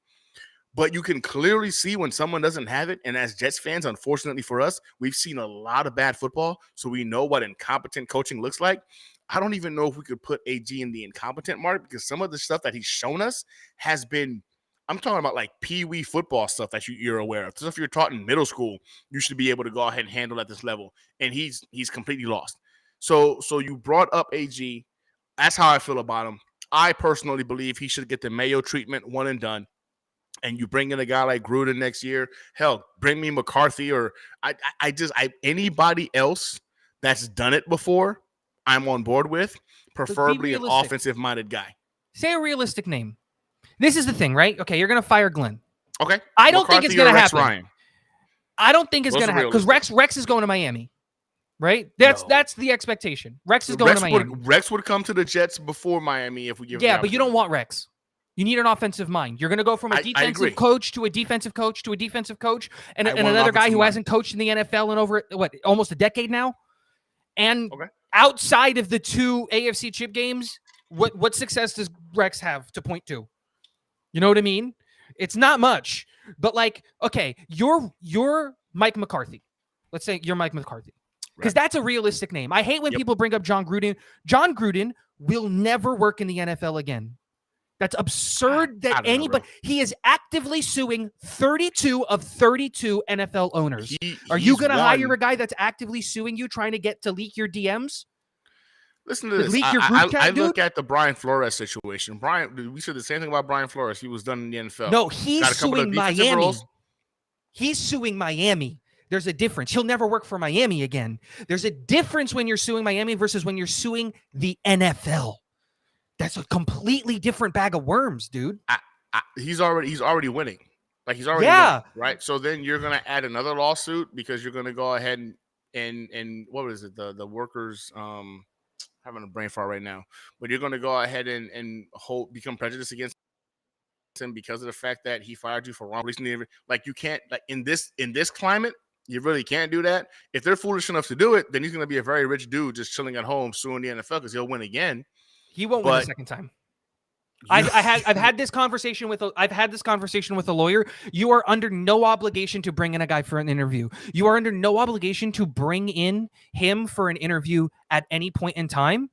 But you can clearly see when someone doesn't have it, and as Jets fans, unfortunately for us, we've seen a lot of bad football, so we know what incompetent coaching looks like. I don't even know if we could put AG in the incompetent mark because some of the stuff that he's shown us has been – I'm talking about like pee-wee football stuff that you're aware of. Stuff you're taught in middle school, you should be able to go ahead and handle at this level. And he's completely lost. So you brought up AG. That's how I feel about him. I personally believe he should get the Mayo treatment, one and done. And you bring in a guy like Gruden next year. Hell, bring me McCarthy or anybody else that's done it before, I'm on board with, preferably an offensive-minded guy. Say a realistic name. This is the thing, right? Okay, you're going to fire Glenn. Okay. I don't think it's going to happen. Ryan. I don't think it's going to happen because Rex is going to Miami, right? That's the expectation. Rex is going to Miami. Rex would come to the Jets before Miami if we give him but you don't want Rex. You need an offensive mind. You're going to go from a defensive coach to a defensive coach to a defensive coach and another guy who hasn't coached in the NFL in over, almost a decade now? And outside of the 2 AFC chip games, what success does Rex have to point to? You know what I mean? It's not much. But you're Mike McCarthy. Let's say you're Mike McCarthy. Because that's a realistic name. I hate when people bring up John Gruden. John Gruden will never work in the NFL again. That's absurd that anybody – he is actively suing 32 of 32 NFL owners. Are you going to hire a guy that's actively suing you, trying to get to leak your DMs? Listen to this. I look at the Brian Flores situation. We said the same thing about Brian Flores. He was done in the NFL. No, he's suing Miami. He's suing Miami. There's a difference. He'll never work for Miami again. There's a difference when you're suing Miami versus when you're suing the NFL. That's a completely different bag of worms, dude. He's already winning. Like he's already winning, right? So then you're gonna add another lawsuit because you're gonna go ahead and what is it? The workers having a brain fart right now, but you're gonna go ahead and become prejudiced against him because of the fact that he fired you for wrong releasing. Like you can't in this climate. You really can't do that. If they're foolish enough to do it, then he's gonna be a very rich dude just chilling at home suing the NFL because he'll win again. He won't win the second time. I've had this conversation with a lawyer. You are under no obligation to bring in a guy for an interview. You are under no obligation to bring in him for an interview at any point in time.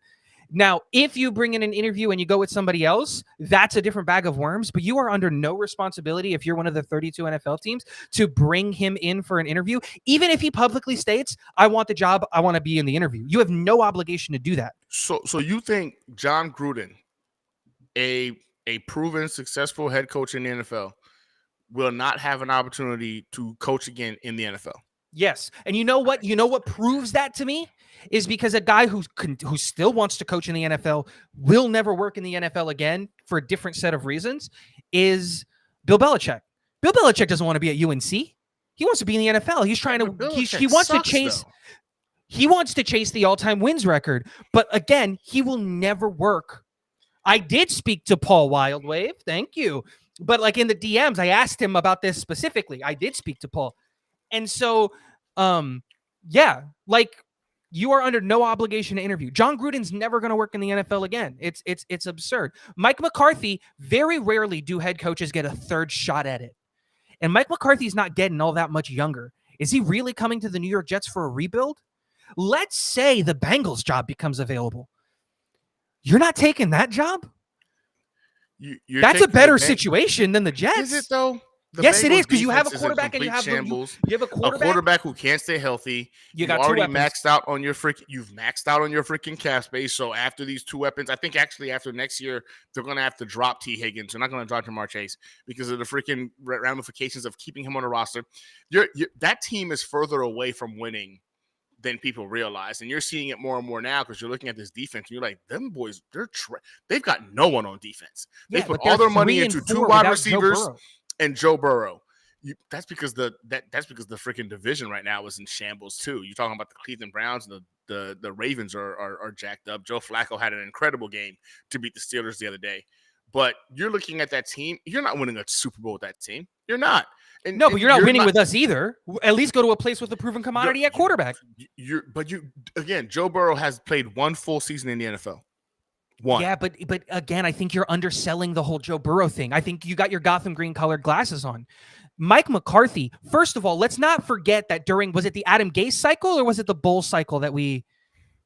Now, if you bring in an interview and you go with somebody else, that's a different bag of worms, but you are under no responsibility if you're one of the 32 NFL teams to bring him in for an interview. Even if he publicly states, I want the job, I want to be in the interview. You have no obligation to do that. So you think John Gruden, a proven successful head coach in the NFL, will not have an opportunity to coach again in the NFL? Yes. And you know what? You know what proves that to me? Is because a guy who still wants to coach in the NFL will never work in the NFL again for a different set of reasons is Bill Belichick. Bill Belichick doesn't want to be at UNC. He wants to be in the NFL. He's trying to he wants to chase He wants to chase the all-time wins record, but again, he will never work I did speak to Paul Wildwave. Thank you. But like in the DMs, I asked him about this specifically. I did speak to Paul. And so, yeah, like you are under no obligation to interview. John Gruden's never going to work in the NFL again. It's absurd. Mike McCarthy, very rarely do head coaches get a third shot at it. And Mike McCarthy's not getting all that much younger. Is he really coming to the New York Jets for a rebuild? Let's say the Bengals job becomes available. You're not taking that job? That's a better situation than the Jets. Is it though? Yes, it is, because you have a quarterback and you have you have a quarterback who can't stay healthy. You got already two weapons. maxed out on your you've maxed out on your freaking cap space. So after these two weapons, I think actually after next year they're gonna have to drop T. Higgins. They're not gonna drop Jamar Chase because of the freaking ramifications of keeping him on the roster. That team is further away from winning than people realize, and you're seeing it more and more now because you're looking at this defense and you're like, them boys, they've got no one on defense. They put all their money into 2 wide receivers and Joe Burrow. That's because the freaking division right now is in shambles too. You're talking about the Cleveland Browns and the Ravens are jacked up. Joe Flacco had an incredible game to beat the Steelers the other day. But you're looking at that team. You're not winning a Super Bowl with that team. You're not. But you're not winning with us either. At least go to a place with a proven commodity at quarterback. Again, Joe Burrow has played 1 full season in the NFL. 1. Yeah, but again, I think you're underselling the whole Joe Burrow thing. I think you got your Gotham green colored glasses on. Mike McCarthy, first of all, let's not forget that was it the Adam Gase cycle or was it the Bull cycle that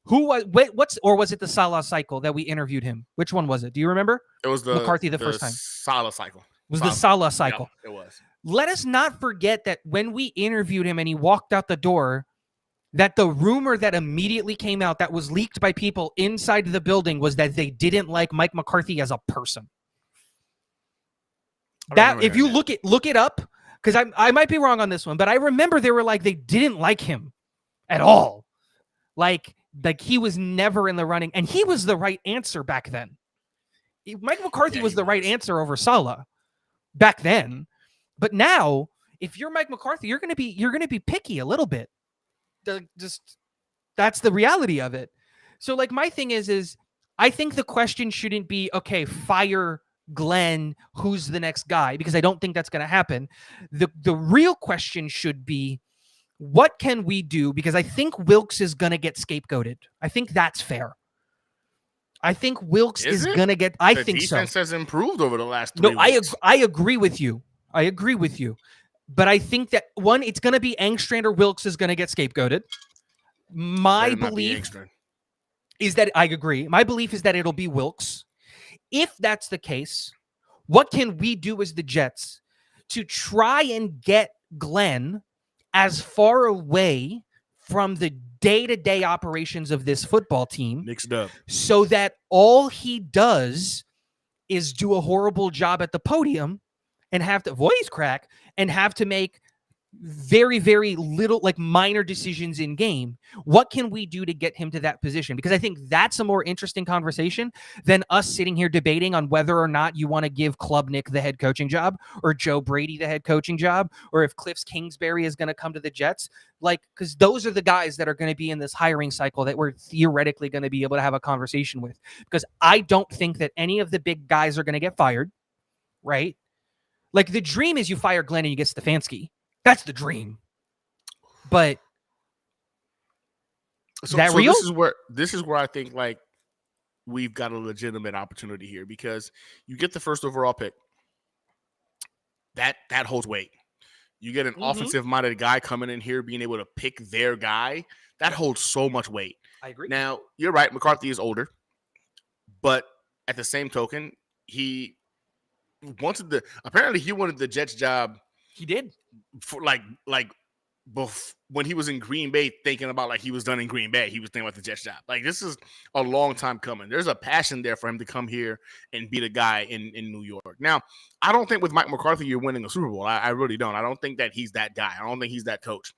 or was it the Salah cycle that we interviewed him? Which one was it? Do you remember? It was the McCarthy the first time. Salah cycle. The Salah cycle. Yeah, it was. Let us not forget that when we interviewed him and he walked out the door, that the rumor that immediately came out that was leaked by people inside the building was that they didn't like Mike McCarthy as a person. That if you look it up, because I might be wrong on this one, but I remember they were like they didn't like him at all. Like he was never in the running, and he was the right answer back then. Mike McCarthy was the right answer over Salah back then. But now, if you're Mike McCarthy, you're gonna be picky a little bit. That's the reality of it. So like my thing is I think the question shouldn't be, okay, fire Glenn, who's the next guy? Because I don't think that's gonna happen. The real question should be, what can we do? Because I think Wilkes is gonna get scapegoated. I think that's fair. I think Wilkes is gonna get. I think so. The defense has improved over the last 3 weeks. I agree with you. But I think that it's going to be Engstrand or Wilkes is going to get scapegoated. My belief is that I agree. My belief is that it'll be Wilkes. If that's the case, what can we do as the Jets to try and get Glenn as far away from the day-to-day operations of this football team mixed up so that all he does is do a horrible job at the podium and have to voice crack and have to make very, very little, like minor decisions in game? What can we do to get him to that position? Because I think that's a more interesting conversation than us sitting here debating on whether or not you want to give Klubnik the head coaching job or Joe Brady the head coaching job, or if Cliff Kingsbury is going to come to the Jets. Like, because those are the guys that are going to be in this hiring cycle that we're theoretically going to be able to have a conversation with. Because I don't think that any of the big guys are going to get fired, right? Like, the dream is you fire Glenn and you get Stefanski. That's the dream. But is that real? This is where I think like we've got a legitimate opportunity here, because you get the first overall pick. That holds weight. You get an offensive minded guy coming in here, being able to pick their guy. That holds so much weight. I agree. Now, you're right. McCarthy is older, but at the same token, he wanted the Jets job. He did for when he was in Green Bay, thinking about like he was done in Green Bay. He was thinking about the Jets job. Like, this is a long time coming. There's a passion there for him to come here and be the guy in New York. Now, I don't think with Mike McCarthy you're winning a Super Bowl. I really don't. I don't think that he's that guy. I don't think he's that coach.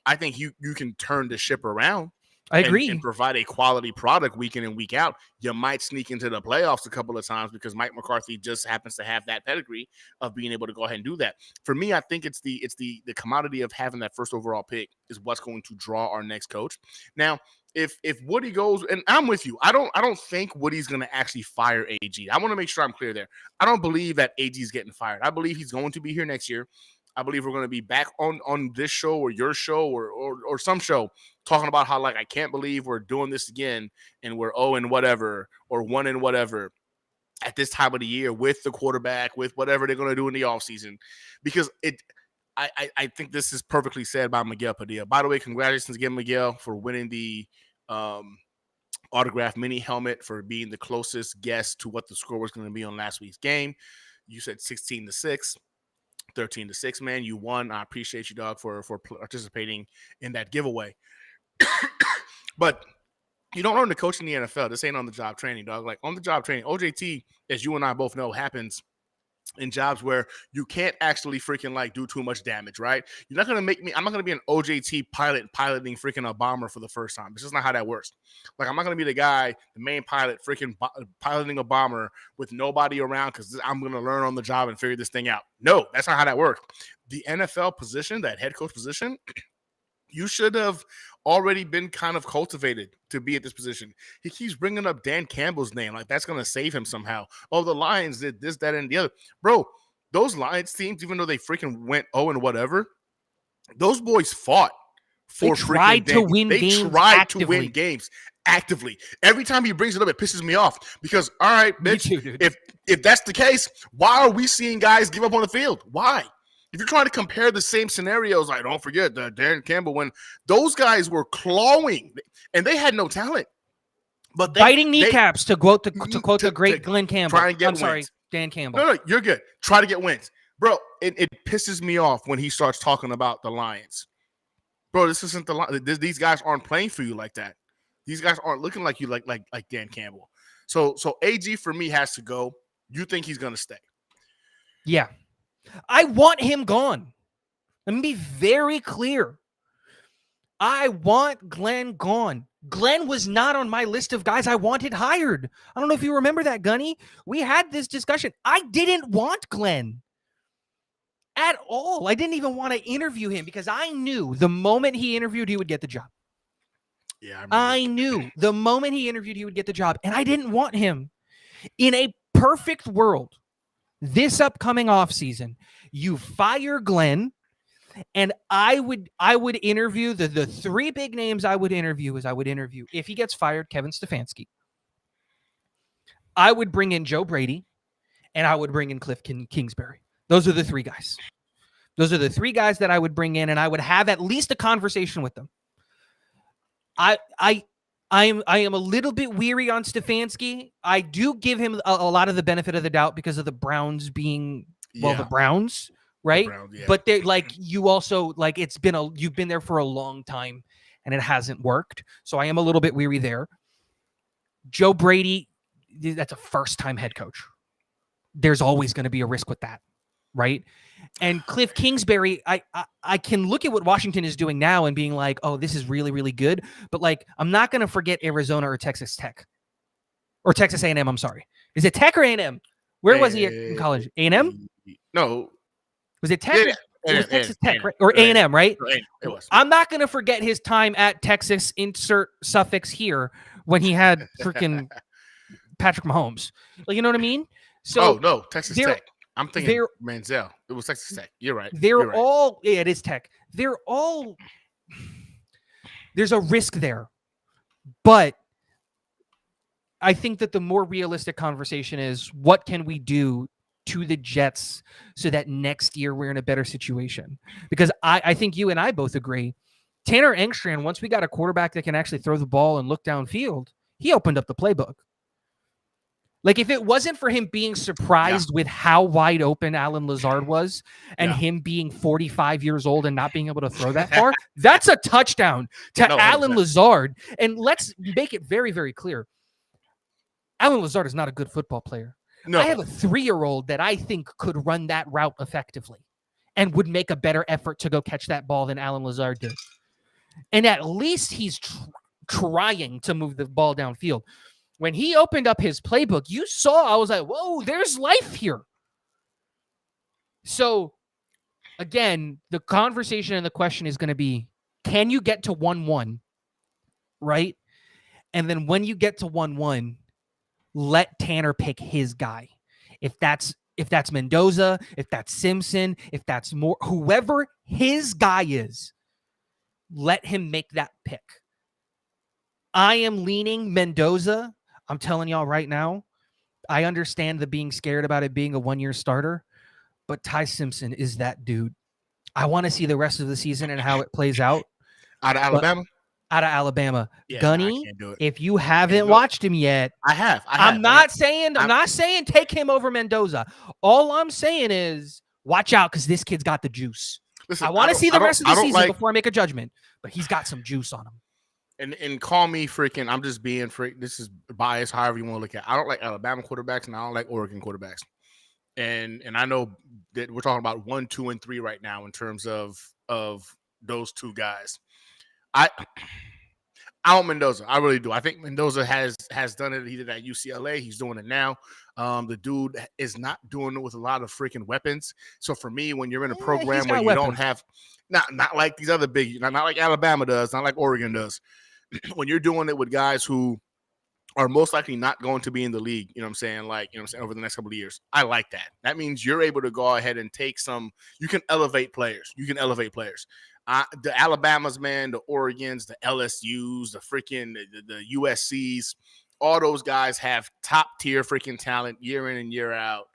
I think you can turn the ship around. I agree. And provide a quality product week in and week out. You might sneak into the playoffs a couple of times because Mike McCarthy just happens to have that pedigree of being able to go ahead and do that. For me, I think it's the commodity of having that first overall pick is what's going to draw our next coach. Now, if Woody goes, and I'm with you, I don't think Woody's going to actually fire AG. I want to make sure I'm clear there. I don't believe that AG is getting fired. I believe he's going to be here next year. I believe we're going to be back on this show or your show or some show talking about how, like, I can't believe we're doing this again and we're 0 and whatever or 1 and whatever at this time of the year with the quarterback, with whatever they're going to do in the offseason. Because I think this is perfectly said by Miguel Padilla. By the way, congratulations again, Miguel, for winning the autographed mini helmet, for being the closest guess to what the score was going to be on last week's game. You said 16-6. 13-6, man. You won. I appreciate you, dog, for participating in that giveaway. But you don't learn to coach in the NFL. This ain't on the job training, dog. Like, on the job training, OJT, as you and I both know, happens in jobs where you can't actually freaking like do too much damage, right? You're not gonna make me. I'm not gonna be an OJT pilot piloting freaking a bomber for the first time. It's just not how that works. Like, I'm not gonna be the guy, the main pilot, freaking piloting a bomber with nobody around because I'm gonna learn on the job and figure this thing out. No, that's not how that works. The NFL position, that head coach position, you should have already been kind of cultivated to be at this position. He keeps bringing up Dan Campbell's name like that's going to save him somehow. Oh, the Lions did this, that, and the other. Bro, those Lions teams, even though they freaking went 0 and whatever, those boys fought for tried to win games. They tried to win games actively. Every time he brings it up, it pisses me off because, all right, bitch, too, if that's the case, why are we seeing guys give up on the field? Why? If you're trying to compare the same scenarios, like, don't forget that Darren Campbell, when those guys were clawing and they had no talent, but biting kneecaps, to quote the great Glenn Campbell. Try and get sorry, Dan Campbell. No, you're good. Try to get wins, bro. It pisses me off when he starts talking about the Lions, bro. This isn't the Lions. These guys aren't playing for you like that. These guys aren't looking like you, like Dan Campbell. So AG for me has to go. You think he's gonna stay? Yeah. I want him gone. Let me be very clear. I want Glenn gone. Glenn was not on my list of guys I wanted hired. I don't know if you remember that, Gunny. We had this discussion. I didn't want Glenn at all. I didn't even want to interview him because I knew the moment he interviewed, he would get the job. Yeah, I knew the moment he interviewed, he would get the job, and I didn't want him. In a perfect world, this upcoming offseason, you fire Glenn, and I would interview the three big names I would interview if he gets fired, Kevin Stefanski. I would bring in Joe Brady, and I would bring in Cliff Kingsbury. Those are the three guys. Those are the three guys that I would bring in, and I would have at least a conversation with them. I am a little bit weary on Stefanski. I do give him a lot of the benefit of the doubt because of the Browns being, the Browns, right? The Browns, yeah. But they you also you've been there for a long time and it hasn't worked. So I am a little bit weary there. Joe Brady, that's a first-time head coach. There's always going to be a risk with that, right? And Cliff Kingsbury, I can look at what Washington is doing now and being like, oh, this is really, really good. But, like, I'm not going to forget Arizona or Texas Tech. Or Texas A&M, I'm sorry. Is it Tech or A&M? Where was he in college? A&M? No. Was it Tech? It was Texas Tech, right? Or A&M, right? It was. I'm not going to forget his time at Texas, insert suffix here, when he had freaking Patrick Mahomes. Like, you know what I mean? So, no, Texas Tech. I'm thinking Manziel. It was Texas Tech. You're right. They're all, it is Tech. They're all, there's a risk there. But I think that the more realistic conversation is, what can we do to the Jets so that next year we're in a better situation? Because I think you and I both agree, Tanner Engstrand, once we got a quarterback that can actually throw the ball and look downfield, he opened up the playbook. Like, if it wasn't for him being surprised with how wide open Alan Lazard was and him being 45 years old and not being able to throw that far, that's a touchdown to Alan Lazard. And let's make it very, very clear. Alan Lazard is not a good football player. No. I have a 3-year-old that I think could run that route effectively and would make a better effort to go catch that ball than Alan Lazard did. And at least he's trying to move the ball downfield. When he opened up his playbook, you saw, I was like, whoa, there's life here. So, again, the conversation and the question is going to be, can you get to 1-1 right? And then when you get to 1-1, let Tanner pick his guy. If that's Mendoza, if that's Simpson, if that's Moore, whoever his guy is, let him make that pick. I am leaning Mendoza. I'm telling y'all right now, I understand the being scared about it being a 1-year starter, but Ty Simpson is that dude. I want to see the rest of the season and how it plays out. Out of Alabama? Out of Alabama. Yeah, Gunny, I can't do it. if you haven't watched him yet, I have. I'm not saying take him over Mendoza. All I'm saying is watch out because this kid's got the juice. Listen, I want to see the rest of the season like, before I make a judgment, but he's got some juice on him. And call me freaking, I'm just being freak. This is biased, however you want to look at it. I don't like Alabama quarterbacks and I don't like Oregon quarterbacks. And I know that we're talking about 1, 2, and 3 right now in terms of those two guys. I want Mendoza. I really do. I think Mendoza has done it. He did at UCLA. He's doing it now. The dude is not doing it with a lot of freaking weapons. So for me, when you're in a program where you don't have not like these other big, not like Alabama does, not like Oregon does, when you're doing it with guys who are most likely not going to be in the league, you know what I'm saying? Like, you know what I'm saying, over the next couple of years. I like that. That means you're able to go ahead and take you can elevate players. The Alabamas, man, the Oregons, the LSUs, the freaking the USCs, all those guys have top tier freaking talent year in and year out.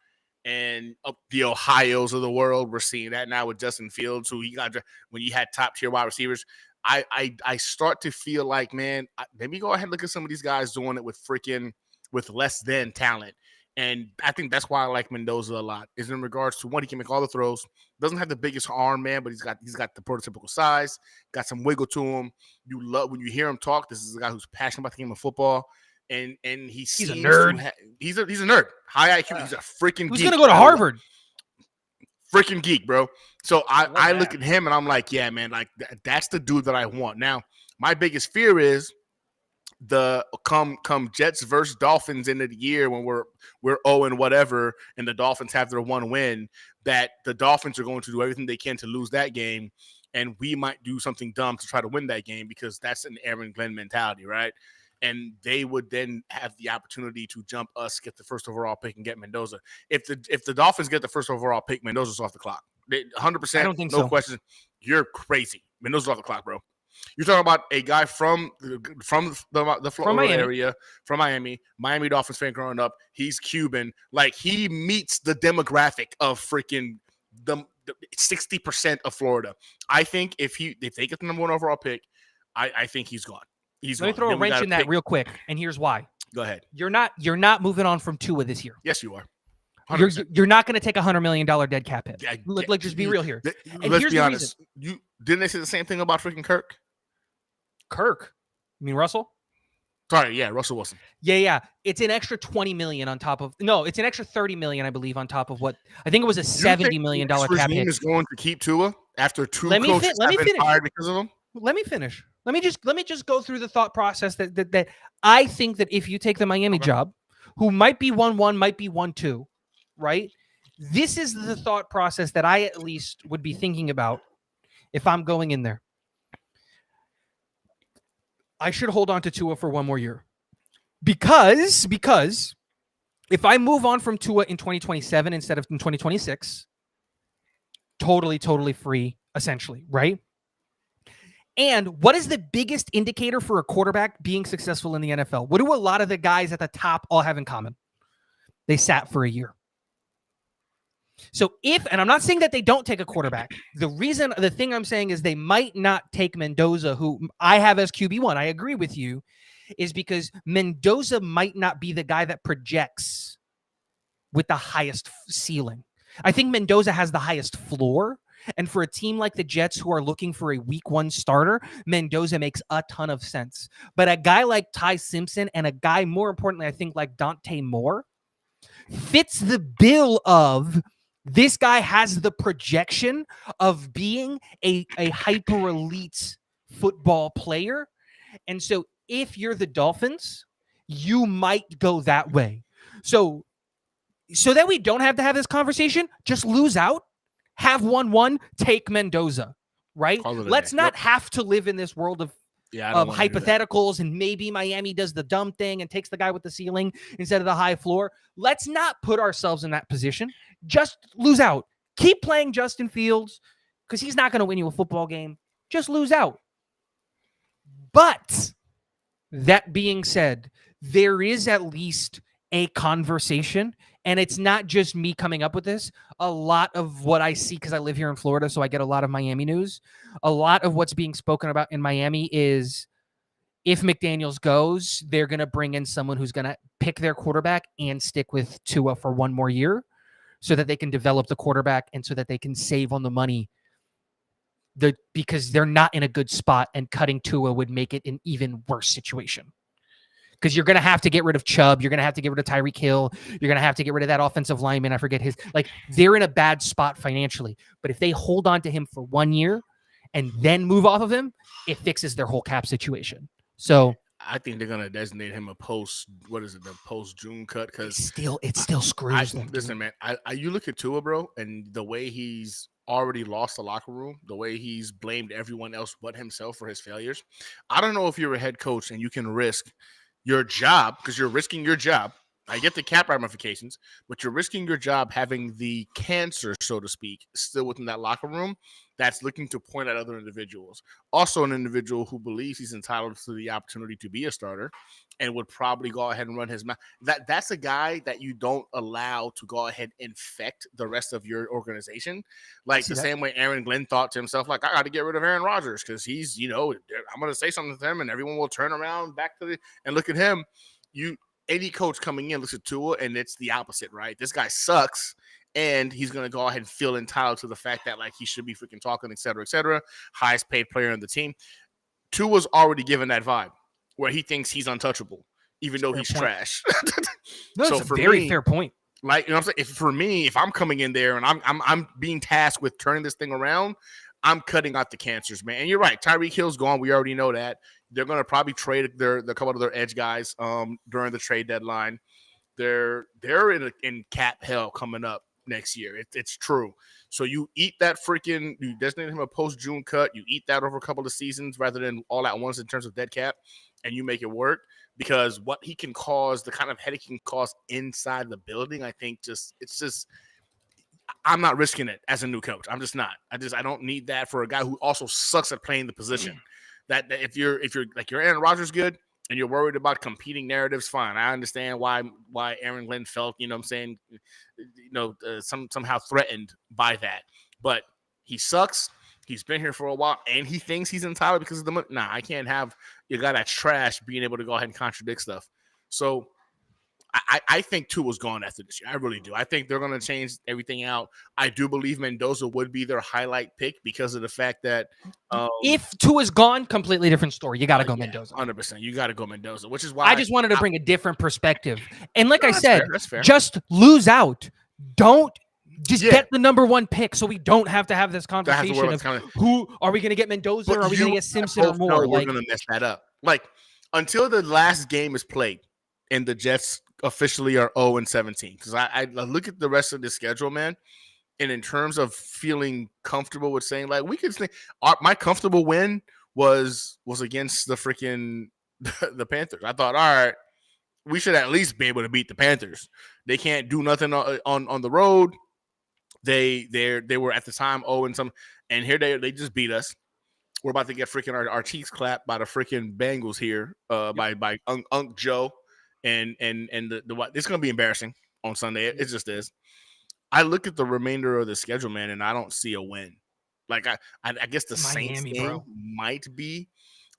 And the Ohios of the world, we're seeing that now with Justin Fields, who he got when you had top tier wide receivers. I start to feel like, man, let me go ahead and look at some of these guys doing it with less than talent. And I think that's why I like Mendoza a lot, is in regards to, one, he can make all the throws. Doesn't have the biggest arm, man, but he's got the prototypical size, got some wiggle to him. You love when you hear him talk. This is a guy who's passionate about the game of football. And he's a nerd. He's a nerd. High IQ. He's a freaking Who's geek. Who's going to go to Harvard? Freaking geek, bro. So I look at him and I'm like, yeah, man, like that's the dude that I want. Now, my biggest fear is the come Jets versus Dolphins end of the year when we're 0 and whatever, and the Dolphins have their one win, that the Dolphins are going to do everything they can to lose that game, and we might do something dumb to try to win that game because that's an Aaron Glenn mentality, right? And they would then have the opportunity to jump us, get the first overall pick, and get Mendoza. If the Dolphins get the first overall pick, Mendoza's off the clock. 100%. I don't think no so. question. You're crazy. Mendoza's off the clock, bro. You're talking about a guy from the Florida area, from Miami Dolphins fan growing up. He's Cuban. Like, he meets the demographic of freaking the 60% of Florida. I think if they get the number 1 overall pick, I think he's gone. Let me throw a wrench in that real quick, and here's why. Go ahead. You're not moving on from Tua this year. Yes, you are. You're not going to take $100 million dead cap hit. Let's just be real here. Let's be honest. Didn't they say the same thing about freaking Kirk? Kirk? You mean Russell? Sorry, yeah, Russell Wilson. Yeah. It's an extra $20 million on top of. No, it's an extra $30 million, I believe, on top of what I think it was a $70 million cap hit. Is going to keep Tua after two coaches have been fired because of him? Let me finish. Let me just go through the thought process that I think that if you take the Miami job, who might be 1-1, might be 1-2, right? This is the thought process that I at least would be thinking about if I'm going in there. I should hold on to Tua for one more year. Because if I move on from Tua in 2027 instead of in 2026, totally free, essentially, right? And what is the biggest indicator for a quarterback being successful in the NFL? What do a lot of the guys at the top all have in common? They sat for a year. So and I'm not saying that they don't take a quarterback. The thing I'm saying is they might not take Mendoza, who I have as QB1. I agree with you, is because Mendoza might not be the guy that projects with the highest ceiling. I think Mendoza has the highest floor. And for a team like the Jets who are looking for a week 1 starter, Mendoza makes a ton of sense. But a guy like Ty Simpson and a guy, more importantly, I think like Dante Moore, fits the bill of this guy has the projection of being a hyper elite football player. And so if you're the Dolphins, you might go that way. So that we don't have to have this conversation, just lose out. Have 1-1, take Mendoza, right? Let's not have to live in this world of of hypotheticals, and maybe Miami does the dumb thing and takes the guy with the ceiling instead of the high floor. Let's not put ourselves in that position. Just lose out. Keep playing Justin Fields because he's not going to win you a football game. Just lose out. But that being said, there is at least a conversation, and it's not just me coming up with this. A lot of what I see, because I live here in Florida, so I get a lot of Miami news. A lot of what's being spoken about in Miami is if McDaniels goes, they're going to bring in someone who's going to pick their quarterback and stick with Tua for one more year so that they can develop the quarterback and so that they can save on the money. Because they're not in a good spot, and cutting Tua would make it an even worse situation. Because you're going to have to get rid of Chubb. You're going to have to get rid of Tyreek Hill. You're going to have to get rid of that offensive lineman. I forget his. Like, they're in a bad spot financially. But if they hold on to him for 1 year and then move off of him, it fixes their whole cap situation. So I think they're going to designate him a the post-June cut, because it still screws them. Listen, man, you look at Tua, bro, and the way he's already lost the locker room, the way he's blamed everyone else but himself for his failures. I don't know if you're a head coach and you can risk your job, because you're risking your job. I get the cap ramifications, but you're risking your job having the cancer, so to speak, still within that locker room that's looking to point at other individuals. Also an individual who believes he's entitled to the opportunity to be a starter and would probably go ahead and run his mouth. That's a guy that you don't allow to go ahead and infect the rest of your organization. Like the same way Aaron Glenn thought to himself, like, I got to get rid of Aaron Rodgers because he's, I'm going to say something to him and everyone will turn around back to and look at him. Any coach coming in looks at Tua, and it's the opposite, right? This guy sucks, and he's going to go ahead and feel entitled to the fact that, like, he should be freaking talking, et cetera, et cetera. Highest paid player on the team. Tua's already given that vibe where he thinks he's untouchable, even though he's trash. No, that's a very fair point. Like, what I'm saying? If I'm coming in there and I'm being tasked with turning this thing around, I'm cutting out the cancers, man. And you're right. Tyreek Hill's gone. We already know that. They're going to probably trade a couple of their edge guys during the trade deadline. They're in cap hell coming up next year. It's true. So you designate him a post-June cut. You eat that over a couple of seasons rather than all at once in terms of dead cap, and you make it work, because what he can cause, the kind of headache he can cause inside the building, I think I'm not risking it as a new coach. I'm just not. I don't need that for a guy who also sucks at playing the position. That if you're like you're Aaron Rodgers good and you're worried about competing narratives, fine. I understand why Aaron Glenn felt, somehow threatened by that. But he sucks. He's been here for a while, and he thinks he's entitled because of the money. Nah, I can't have you got that trash being able to go ahead and contradict stuff. So I think Tua's gone after this year. I really do. I think they're going to change everything out. I do believe Mendoza would be their highlight pick because of the fact that if Tua's gone, completely different story. You got to go Mendoza. 100%. You got to go Mendoza, which is why I just wanted to bring a different perspective. And like I said, just lose out. Don't get the number one pick, so we don't have to have this conversation of who are we going to get, Mendoza, or are we going to get Simpson or more? We're going to mess that up. Like, until the last game is played and the Jets officially are 0-17, because I look at the rest of the schedule, man, and in terms of feeling comfortable with saying, like, we could think my comfortable win was against the freaking the Panthers. I thought, all right, we should at least be able to beat the Panthers. They can't do nothing on the road. They were at the time 0-some, and here they just beat us. We're about to get freaking our cheeks clapped by the freaking Bengals here, by Unc Joe. And it's going to be embarrassing on Sunday. It just is. I look at the remainder of the schedule, man, and I don't see a win. Like, I guess the Saints game might be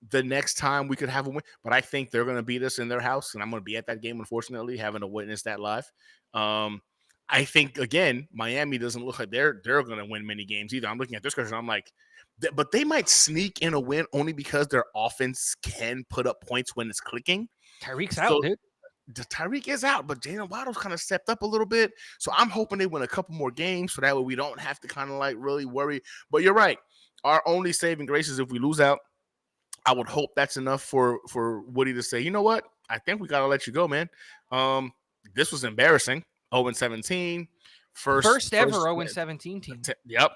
the next time we could have a win, but I think they're going to beat us in their house, and I'm going to be at that game, unfortunately, having to witness that live. I think, again, Miami doesn't look like they're going to win many games either. I'm looking at this question, I'm like, but they might sneak in a win only because their offense can put up points when it's clicking. Tyreek's out, dude. Tyreek is out, but Jalen Waddle's kind of stepped up a little bit. So I'm hoping they win a couple more games so that way we don't have to kind of like really worry. But you're right. Our only saving grace is if we lose out. I would hope that's enough for Woody to say, you know what? I think we got to let you go, man. This was embarrassing. 0-17. First ever 0-17 team. Yep.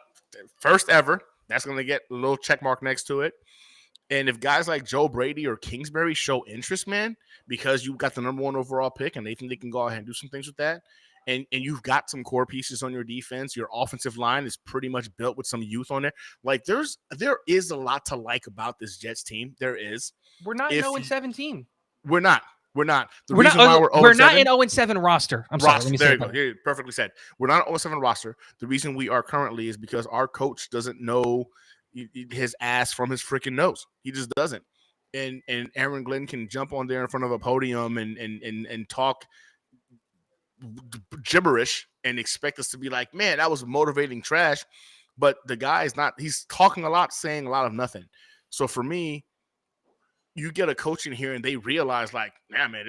First ever. That's going to get a little check mark next to it. And if guys like Joe Brady or Kingsbury show interest, man, because you've got the number 1 overall pick and they think they can go ahead and do some things with that, and you've got some core pieces on your defense, your offensive line is pretty much built with some youth on it. Like there is a lot to like about this Jets team. There is. We're not 0-17. We're not. We're not. We're not in 0-7 roster. I'm sorry. Let me there say you go. Yeah, perfectly said. We're not an 0-7 roster. The reason we are currently is because our coach doesn't know his ass from his freaking nose. He just doesn't. And Aaron Glenn can jump on there in front of a podium and talk gibberish and expect us to be like, man, that was motivating trash. But the guy is not. He's talking a lot, saying a lot of nothing. So for me, you get a coach in here and they realize like, nah, man,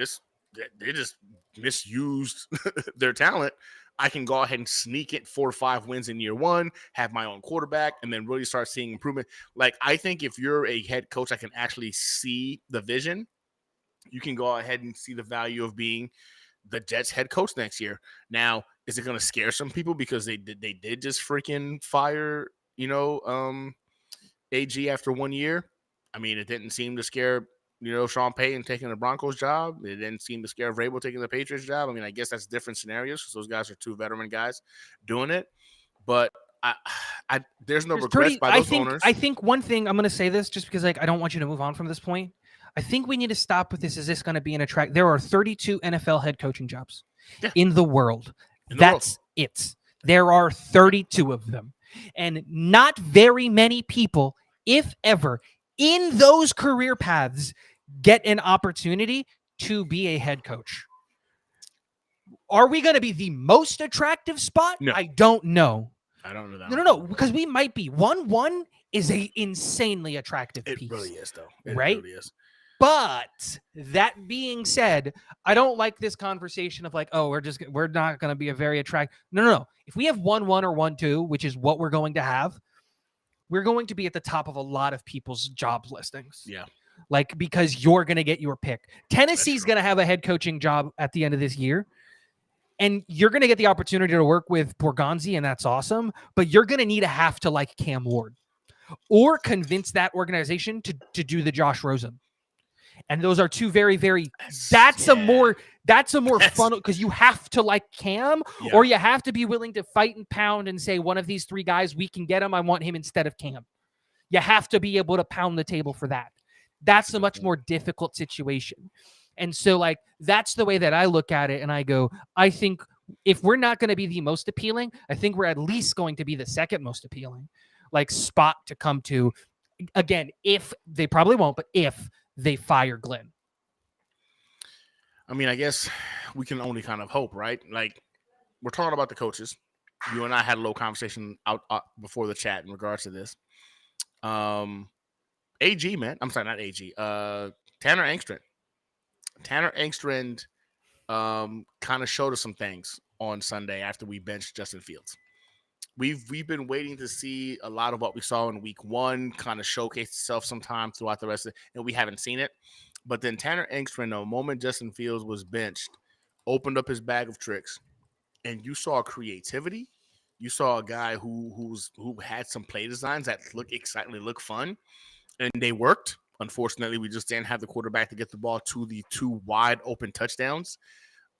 they just misused their talent. I can go ahead and sneak it 4 or 5 wins in year 1, have my own quarterback, and then really start seeing improvement. Like, I think if you're a head coach, I can actually see the vision. You can go ahead and see the value of being the Jets head coach next year. Now, is it going to scare some people because they did just freaking fire, AG after 1 year? I mean, it didn't seem to scare, Sean Payton taking the Broncos job. It didn't seem to scare Vrabel taking the Patriots job. I mean, I guess that's different scenarios because those guys are 2 veteran guys doing it. But there's no regrets by those owners. I think one thing, I'm going to say this just because I don't want you to move on from this point. I think we need to stop with this. Is this going to be an attract? There are 32 NFL head coaching jobs in the world. That's it. There are 32 of them. And not very many people, if ever, in those career paths get an opportunity to be a head coach. Are we going to be the most attractive spot? No. I don't know. I don't know that. No, because we might be. 1-1 is a insanely attractive piece. It really is, though. It right? really is. But that being said, I don't like this conversation of like, oh, we're not going to be a very attractive. No. If we have 1-1 or 1-2, which is what we're going to have, we're going to be at the top of a lot of people's job listings. Yeah. Like, because you're going to get your pick. Tennessee's going to have a head coaching job at the end of this year. And you're going to get the opportunity to work with Borgonzi, and that's awesome. But you're going to have to like Cam Ward or convince that organization to do the Josh Rosen. And those are 2 very, very. That's a more fun because you have to like Cam, or you have to be willing to fight and pound and say one of these 3 guys, we can get him. I want him instead of Cam. You have to be able to pound the table for that. That's a much more difficult situation. And so, like, that's the way that I look at it. And I go, I think if we're not going to be the most appealing, I think we're at least going to be the second most appealing, like, spot to come to. Again, if they probably won't, but if they fire Glenn. I mean, I guess we can only kind of hope, right? Like, we're talking about the coaches. You and I had a little conversation out before the chat in regards to this. AG, man. I'm sorry, not AG. Tanner Engstrand. Tanner Engstrand kind of showed us some things on Sunday after we benched Justin Fields. We've been waiting to see a lot of what we saw in week 1 kind of showcase itself sometime throughout the rest of it, and we haven't seen it. But then Tanner Engstrand, the moment Justin Fields was benched, opened up his bag of tricks, and you saw creativity. You saw a guy who had some play designs that look exciting, look fun, and they worked. Unfortunately, we just didn't have the quarterback to get the ball to the 2 wide open touchdowns.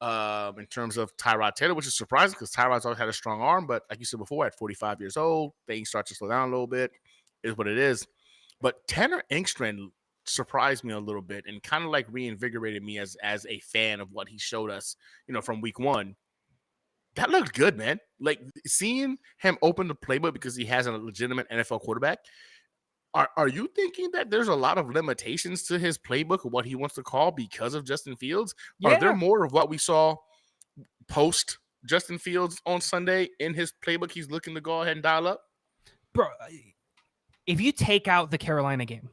In terms of Tyrod Taylor, which is surprising because Tyrod's always had a strong arm, but like you said before, at 45 years old, things start to slow down a little bit. Is what it is. But Tanner Engstrand surprised me a little bit and kind of like reinvigorated me as a fan of what he showed us, from week 1. That looked good, man. Like, seeing him open the playbook because he has a legitimate NFL quarterback. Are you thinking that there's a lot of limitations to his playbook of what he wants to call because of Justin Fields? Yeah. Are there more of what we saw post Justin Fields on Sunday in his playbook he's looking to go ahead and dial up? Bro, if you take out the Carolina game,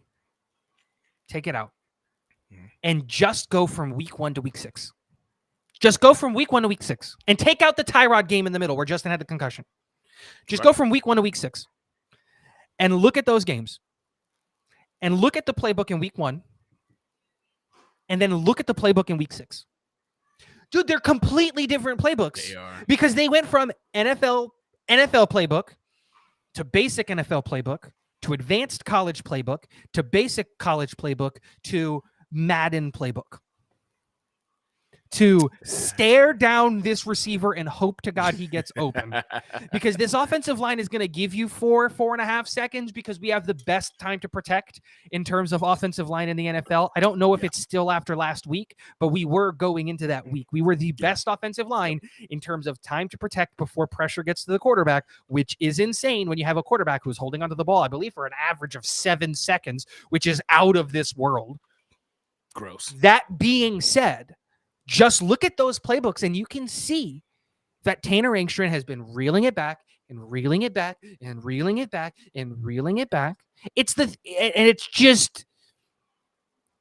take it out, and just go from week 1 to week 6. Just go from week 1 to week 6 and take out the Tyrod game in the middle where Justin had the concussion. Just go from week 1 to week 6 and look at those games. And look at the playbook in week 1, and then look at the playbook in week 6. Dude, they're completely different playbooks. They are. Because they went from NFL playbook to basic NFL playbook to advanced college playbook to basic college playbook to Madden playbook. To stare down this receiver and hope to God he gets open. Because this offensive line is going to give you 4.5 seconds because we have the best time to protect in terms of offensive line in the NFL. I don't know if it's still after last week, but we were going into that week. We were the best offensive line in terms of time to protect before pressure gets to the quarterback, which is insane when you have a quarterback who's holding onto the ball, I believe, for an average of 7 seconds, which is out of this world. Gross. That being said, just look at those playbooks and you can see that Tanner Engstrand has been reeling it back and reeling it back and reeling it back and reeling it back. It's just,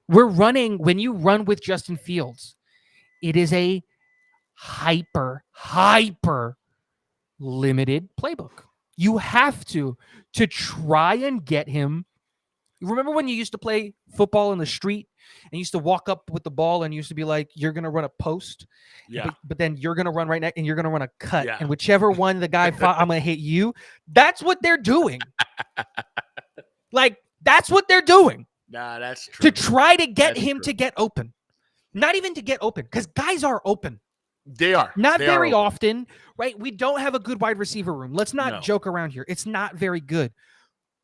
we're running, when you run with Justin Fields, it is a hyper limited playbook. You have to try and get him. Remember when you used to play football in the street and you used to walk up with the ball and you used to be like, you're going to run a post, but then you're going to run right next and you're going to run a cut. Yeah. And whichever one the guy fought, I'm going to hit you. That's what they're doing. Like, that's what they're doing. Nah, that's true. To try to get him to get open. Not even to get open, because guys are open. They are. Not very often, right? We don't have a good wide receiver room. Let's not joke around here. It's not very good.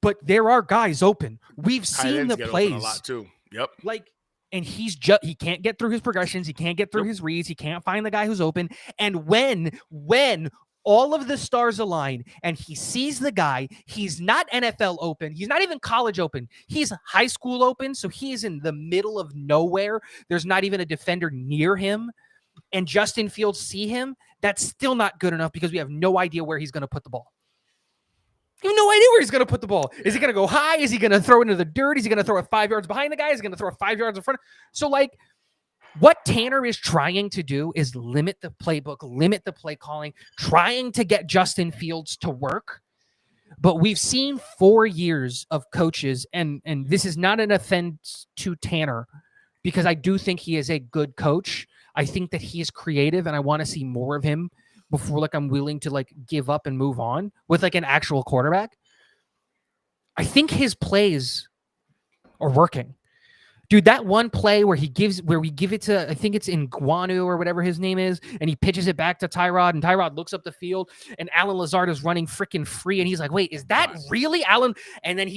But there are guys open. We've seen the plays a lot too. Yep. Like, and he can't get through his progressions. He can't get through his reads. He can't find the guy who's open. And when all of the stars align and he sees the guy, he's not NFL open. He's not even college open. He's high school open. So he is in the middle of nowhere. There's not even a defender near him. And Justin Fields see him. That's still not good enough because we have no idea where he's going to put the ball. You have no idea where he's going to put the ball. Is he going to go high? Is he going to throw it into the dirt? Is he going to throw it 5 yards behind the guy? Is he going to throw it 5 yards in front? So, like, what Tanner is trying to do is limit the playbook, limit the play calling, trying to get Justin Fields to work. But we've seen 4 years of coaches, and this is not an offense to Tanner, because I do think he is a good coach. I think that he is creative, and I want to see more of him before, like, I'm willing to, like, give up and move on with, like, an actual quarterback. I think his plays are working. Dude, that one play where we give it to, I think it's Nguanu or whatever his name is, and he pitches it back to Tyrod, and Tyrod looks up the field, and Alan Lazard is running freaking free, and he's like, wait, is that really Alan? And then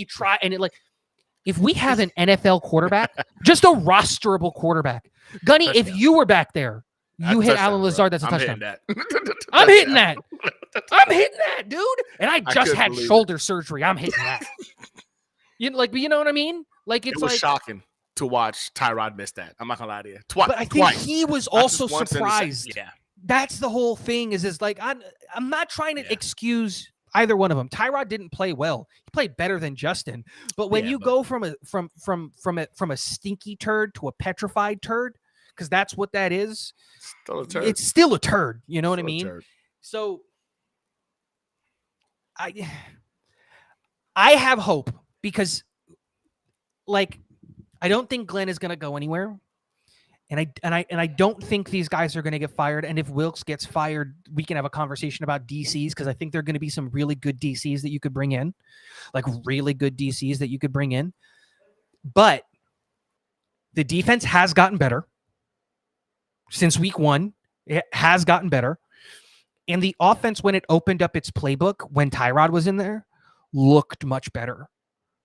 if we have an NFL quarterback, just a rosterable quarterback, Gunny, if you were back there, you hit Alan Lazard, that's a touchdown. I'm hitting that. I'm hitting that, dude. And I just had shoulder surgery. I'm hitting that. You know what I mean? Like, it was shocking to watch Tyrod miss that. I'm not gonna lie to you. But I think he was also surprised. Yeah. That's the whole thing. Is like I'm not trying to excuse either one of them. Tyrod didn't play well. He played better than Justin. But when you go from a stinky turd to a petrified turd, because that's what that is. Still a turd. It's still a turd. You know what I mean? So I have hope because, like, I don't think Glenn is going to go anywhere, and I don't think these guys are going to get fired. And if Wilkes gets fired, we can have a conversation about DCs, because I think there are going to be some really good DCs that you could bring in, like really good DCs that you could bring in. But the defense has gotten better. Since week 1, it has gotten better. And the offense, when it opened up its playbook, when Tyrod was in there, looked much better.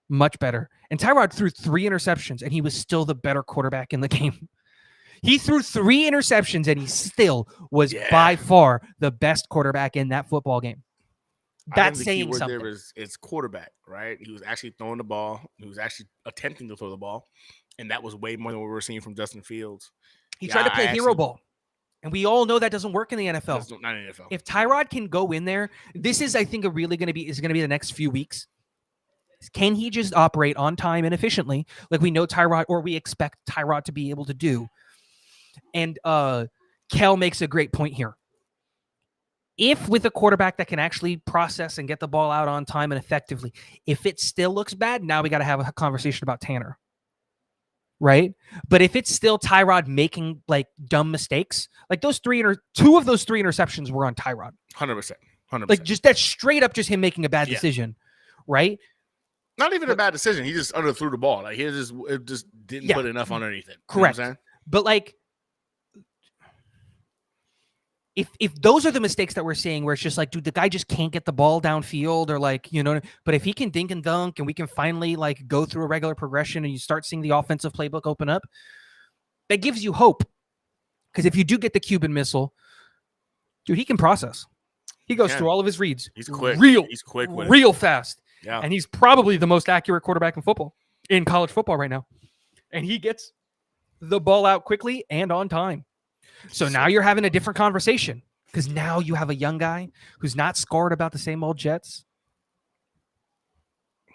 Much better. And Tyrod threw 3 interceptions, and he was still the better quarterback in the game. He threw 3 interceptions, and he still was by far the best quarterback in that football game. That's saying something. It's quarterback, right? He was actually throwing the ball. He was actually attempting to throw the ball. And that was way more than what we were seeing from Justin Fields. He tried to play hero ball, and we all know that doesn't work in the NFL. Not in the NFL. If Tyrod can go in there, this is, I think, going to be the next few weeks. Can he just operate on time and efficiently, like we know Tyrod, or we expect Tyrod to be able to do? And Kel makes a great point here. If with a quarterback that can actually process and get the ball out on time and effectively, if it still looks bad, now we got to have a conversation about Tanner. Right? But if it's still Tyrod making, like, dumb mistakes, like two of those 3 interceptions were on Tyrod. 100%. Like, just that's straight up just him making a bad decision. Right? Not even a bad decision. He just underthrew the ball. Like it just didn't put enough underneath it. Correct. You know what I'm saying? But like, if those are the mistakes that we're seeing, where it's just like, dude, the guy just can't get the ball downfield, or like, but if he can dink and dunk, and we can finally like go through a regular progression, and you start seeing the offensive playbook open up, that gives you hope. Because if you do get the Cuban missile, dude, he can process. He goes through all of his reads. He's quick. He's quick with real fast. Yeah. And he's probably the most accurate quarterback in college football right now. And he gets the ball out quickly and on time. So now you're having a different conversation, because now you have a young guy who's not scared about the same old Jets.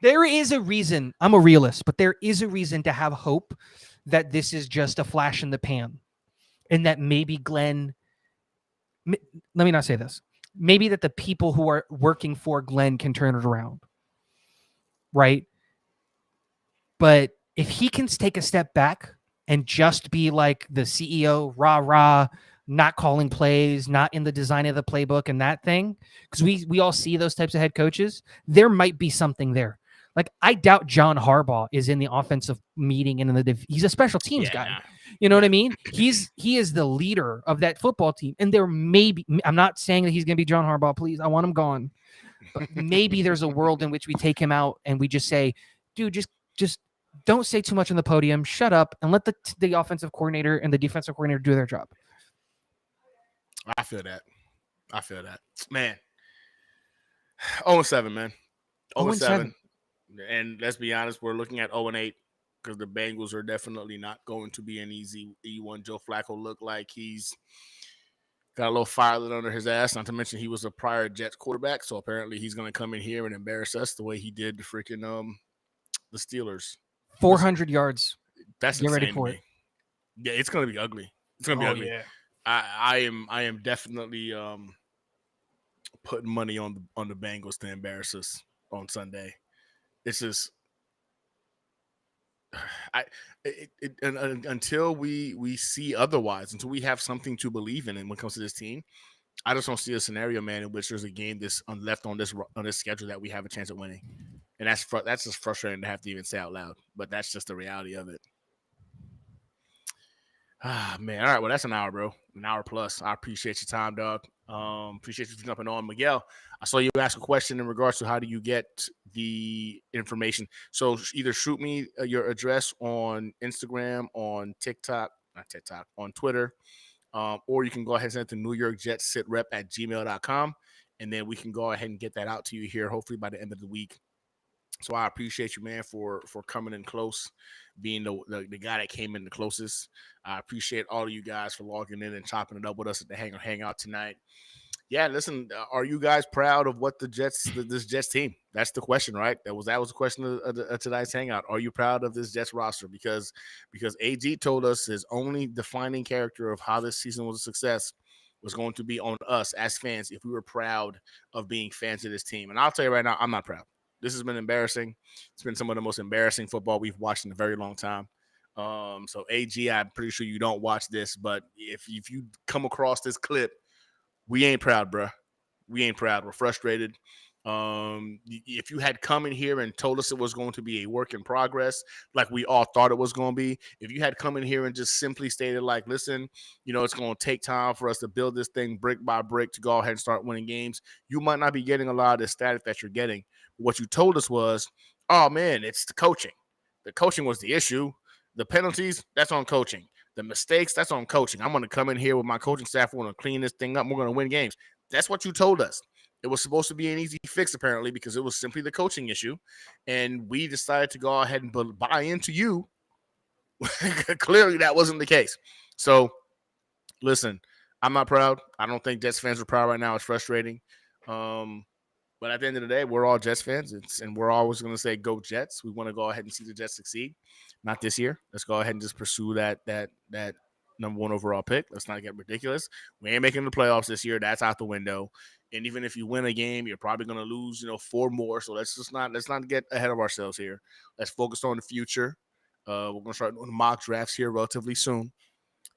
There is a reason. I'm a realist, but there is a reason to have hope that this is just a flash in the pan, and that maybe Glenn, let me not say this, maybe that the people who are working for Glenn can turn it around. Right? But if he can take a step back and just be like the CEO, rah, not calling plays, not in the design of the playbook and that thing, because we all see those types of head coaches, there might be something there. Like, I doubt John Harbaugh is in the offensive meeting and he's a special teams guy. You know what I mean? He is the leader of that football team. And there may be, I'm not saying that he's going to be John Harbaugh, please. I want him gone. But maybe there's a world in which we take him out and we just say, dude, just don't say too much on the podium. Shut up and let the offensive coordinator and the defensive coordinator do their job. I feel that. Man. 0-7, man. 0-7. And let's be honest, we're looking at 0-8 because the Bengals are definitely not going to be an easy E1. Joe Flacco looked like he's got a little fire lit under his ass. Not to mention he was a prior Jets quarterback, so apparently he's going to come in here and embarrass us the way he did the freaking the Steelers. 400 yards. That's get insane ready for to it. me. Yeah, it's going to be ugly. It's going to be ugly. Yeah. I am definitely putting money on the Bengals to embarrass us on Sunday. It's just until we see otherwise, until we have something to believe in, and when it comes to this team, I just don't see a scenario, man, in which there's a game left on this schedule that we have a chance at winning, and that's just frustrating to have to even say out loud, but that's just the reality of it. Ah, man. All right. Well, that's an hour, bro. An hour plus. I appreciate your time, dog. Appreciate you for jumping on. Miguel, I saw you ask a question in regards to how do you get the information. So either shoot me your address on Instagram, on on Twitter, or you can go ahead and send it to NewYorkJetsSitRep@gmail.com, and then we can go ahead and get that out to you here, hopefully by the end of the week. So I appreciate you, man, for coming in close, being the guy that came in the closest. I appreciate all of you guys for logging in and chopping it up with us at the Hangar HangOut tonight. Yeah, listen, are you guys proud of what this Jets team? That's the question, right? That was the question of tonight's Hangout. Are you proud of this Jets roster? Because AG told us his only defining character of how this season was a success was going to be on us as fans if we were proud of being fans of this team. And I'll tell you right now, I'm not proud. This has been embarrassing. It's been some of the most embarrassing football we've watched in a very long time. So AG, I'm pretty sure you don't watch this, but if you come across this clip, we ain't proud, bro. We ain't proud. We're frustrated. If you had come in here and told us it was going to be a work in progress, like we all thought it was going to be, if you had come in here and just simply stated like, listen, it's going to take time for us to build this thing brick by brick to go ahead and start winning games, you might not be getting a lot of the static that you're getting. What you told us was, oh man, it's the coaching. The coaching was the issue. The penalties, that's on coaching. The mistakes, that's on coaching. I'm going to come in here with my coaching staff. We're going to clean this thing up. We're going to win games. That's what you told us. It was supposed to be an easy fix, apparently, because it was simply the coaching issue. And we decided to go ahead and buy into you. Clearly, that wasn't the case. So, listen, I'm not proud. I don't think Jets fans are proud right now. It's frustrating. But at the end of the day, we're all Jets fans, and we're always going to say, go Jets. We want to go ahead and see the Jets succeed. Not this year. Let's go ahead and just pursue that number one overall pick. Let's not get ridiculous. We ain't making the playoffs this year. That's out the window. And even if you win a game, you're probably going to lose, 4 more. So let's not get ahead of ourselves here. Let's focus on the future. We're going to start doing mock drafts here relatively soon.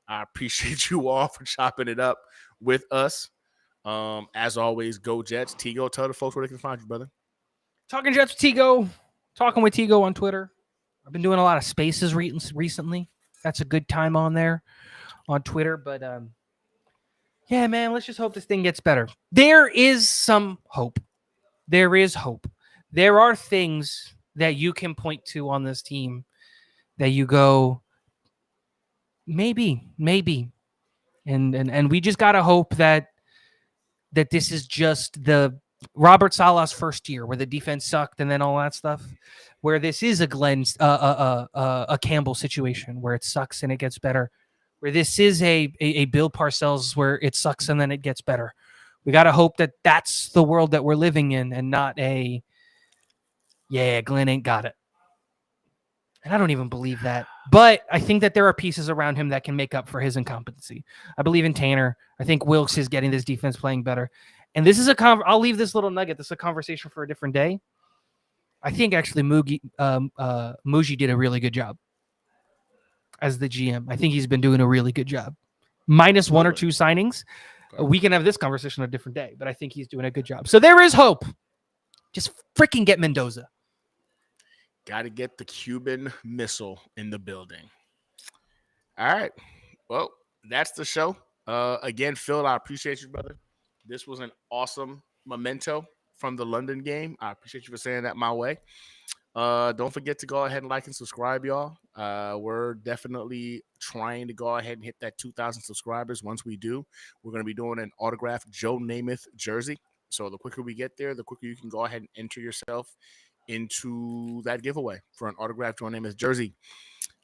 I appreciate you all for chopping it up with us. As always, go Jets. Tigo, tell the folks where they can find you, brother. Talking Jets with Tigo Talking with Tigo on Twitter. I've been doing a lot of spaces recently. That's a good time on there on Twitter. But yeah, man, let's just hope this thing gets better. There is some hope. There is hope. There are things that you can point to on this team that you go, maybe. And we just got to hope that this is just the Robert Salah's first year where the defense sucked and then all that stuff, where this is a a Campbell situation where it sucks and it gets better, where this is a Bill Parcells where it sucks and then it gets better. We got to hope that that's the world that we're living in and not a, yeah, Glenn ain't got it. And I don't even believe that. But I think that there are pieces around him that can make up for his incompetency. I believe in Tanner. I think Wilkes is getting this defense playing better. And this is I'll leave this little nugget. This is a conversation for a different day. I think actually Muji did a really good job as the GM. I think he's been doing a really good job. Minus one or two signings. We can have this conversation on a different day, but I think he's doing a good job. So there is hope. Just freaking get Mendoza. Got to get the Cuban Missile in the building. All right. Well, that's the show. Again, Phil, I appreciate you, brother. This was an awesome memento from the London game. I appreciate you for saying that my way. Don't forget to go ahead and like and subscribe, y'all. We're definitely trying to go ahead and hit that 2,000 subscribers. Once we do, we're going to be doing an autographed Joe Namath jersey. So the quicker we get there, the quicker you can go ahead and enter yourself into that giveaway for an autographed Joe Namath jersey.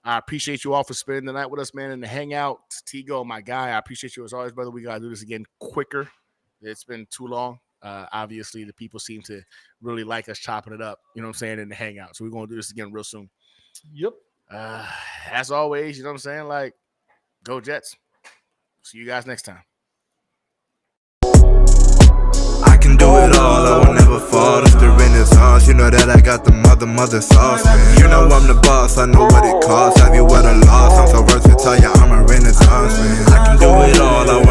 I appreciate you all for spending the night with us, man, in the hangout. Tigo, my guy, I appreciate you as always, brother. We got to do this again quicker. It's been too long. Obviously, the people seem to really like us chopping it up, you know what I'm saying, in the hangout. So we're going to do this again real soon. Yep. As always, you know what I'm saying? Like, go Jets. See you guys next time. I can do it all, I will never fall. It's the Renaissance, you know that I got the mother sauce. You know I'm the boss, I know what it costs. Have you ever lost? I'm so versatile, yeah, I'm a Renaissance man. I can do it all, I will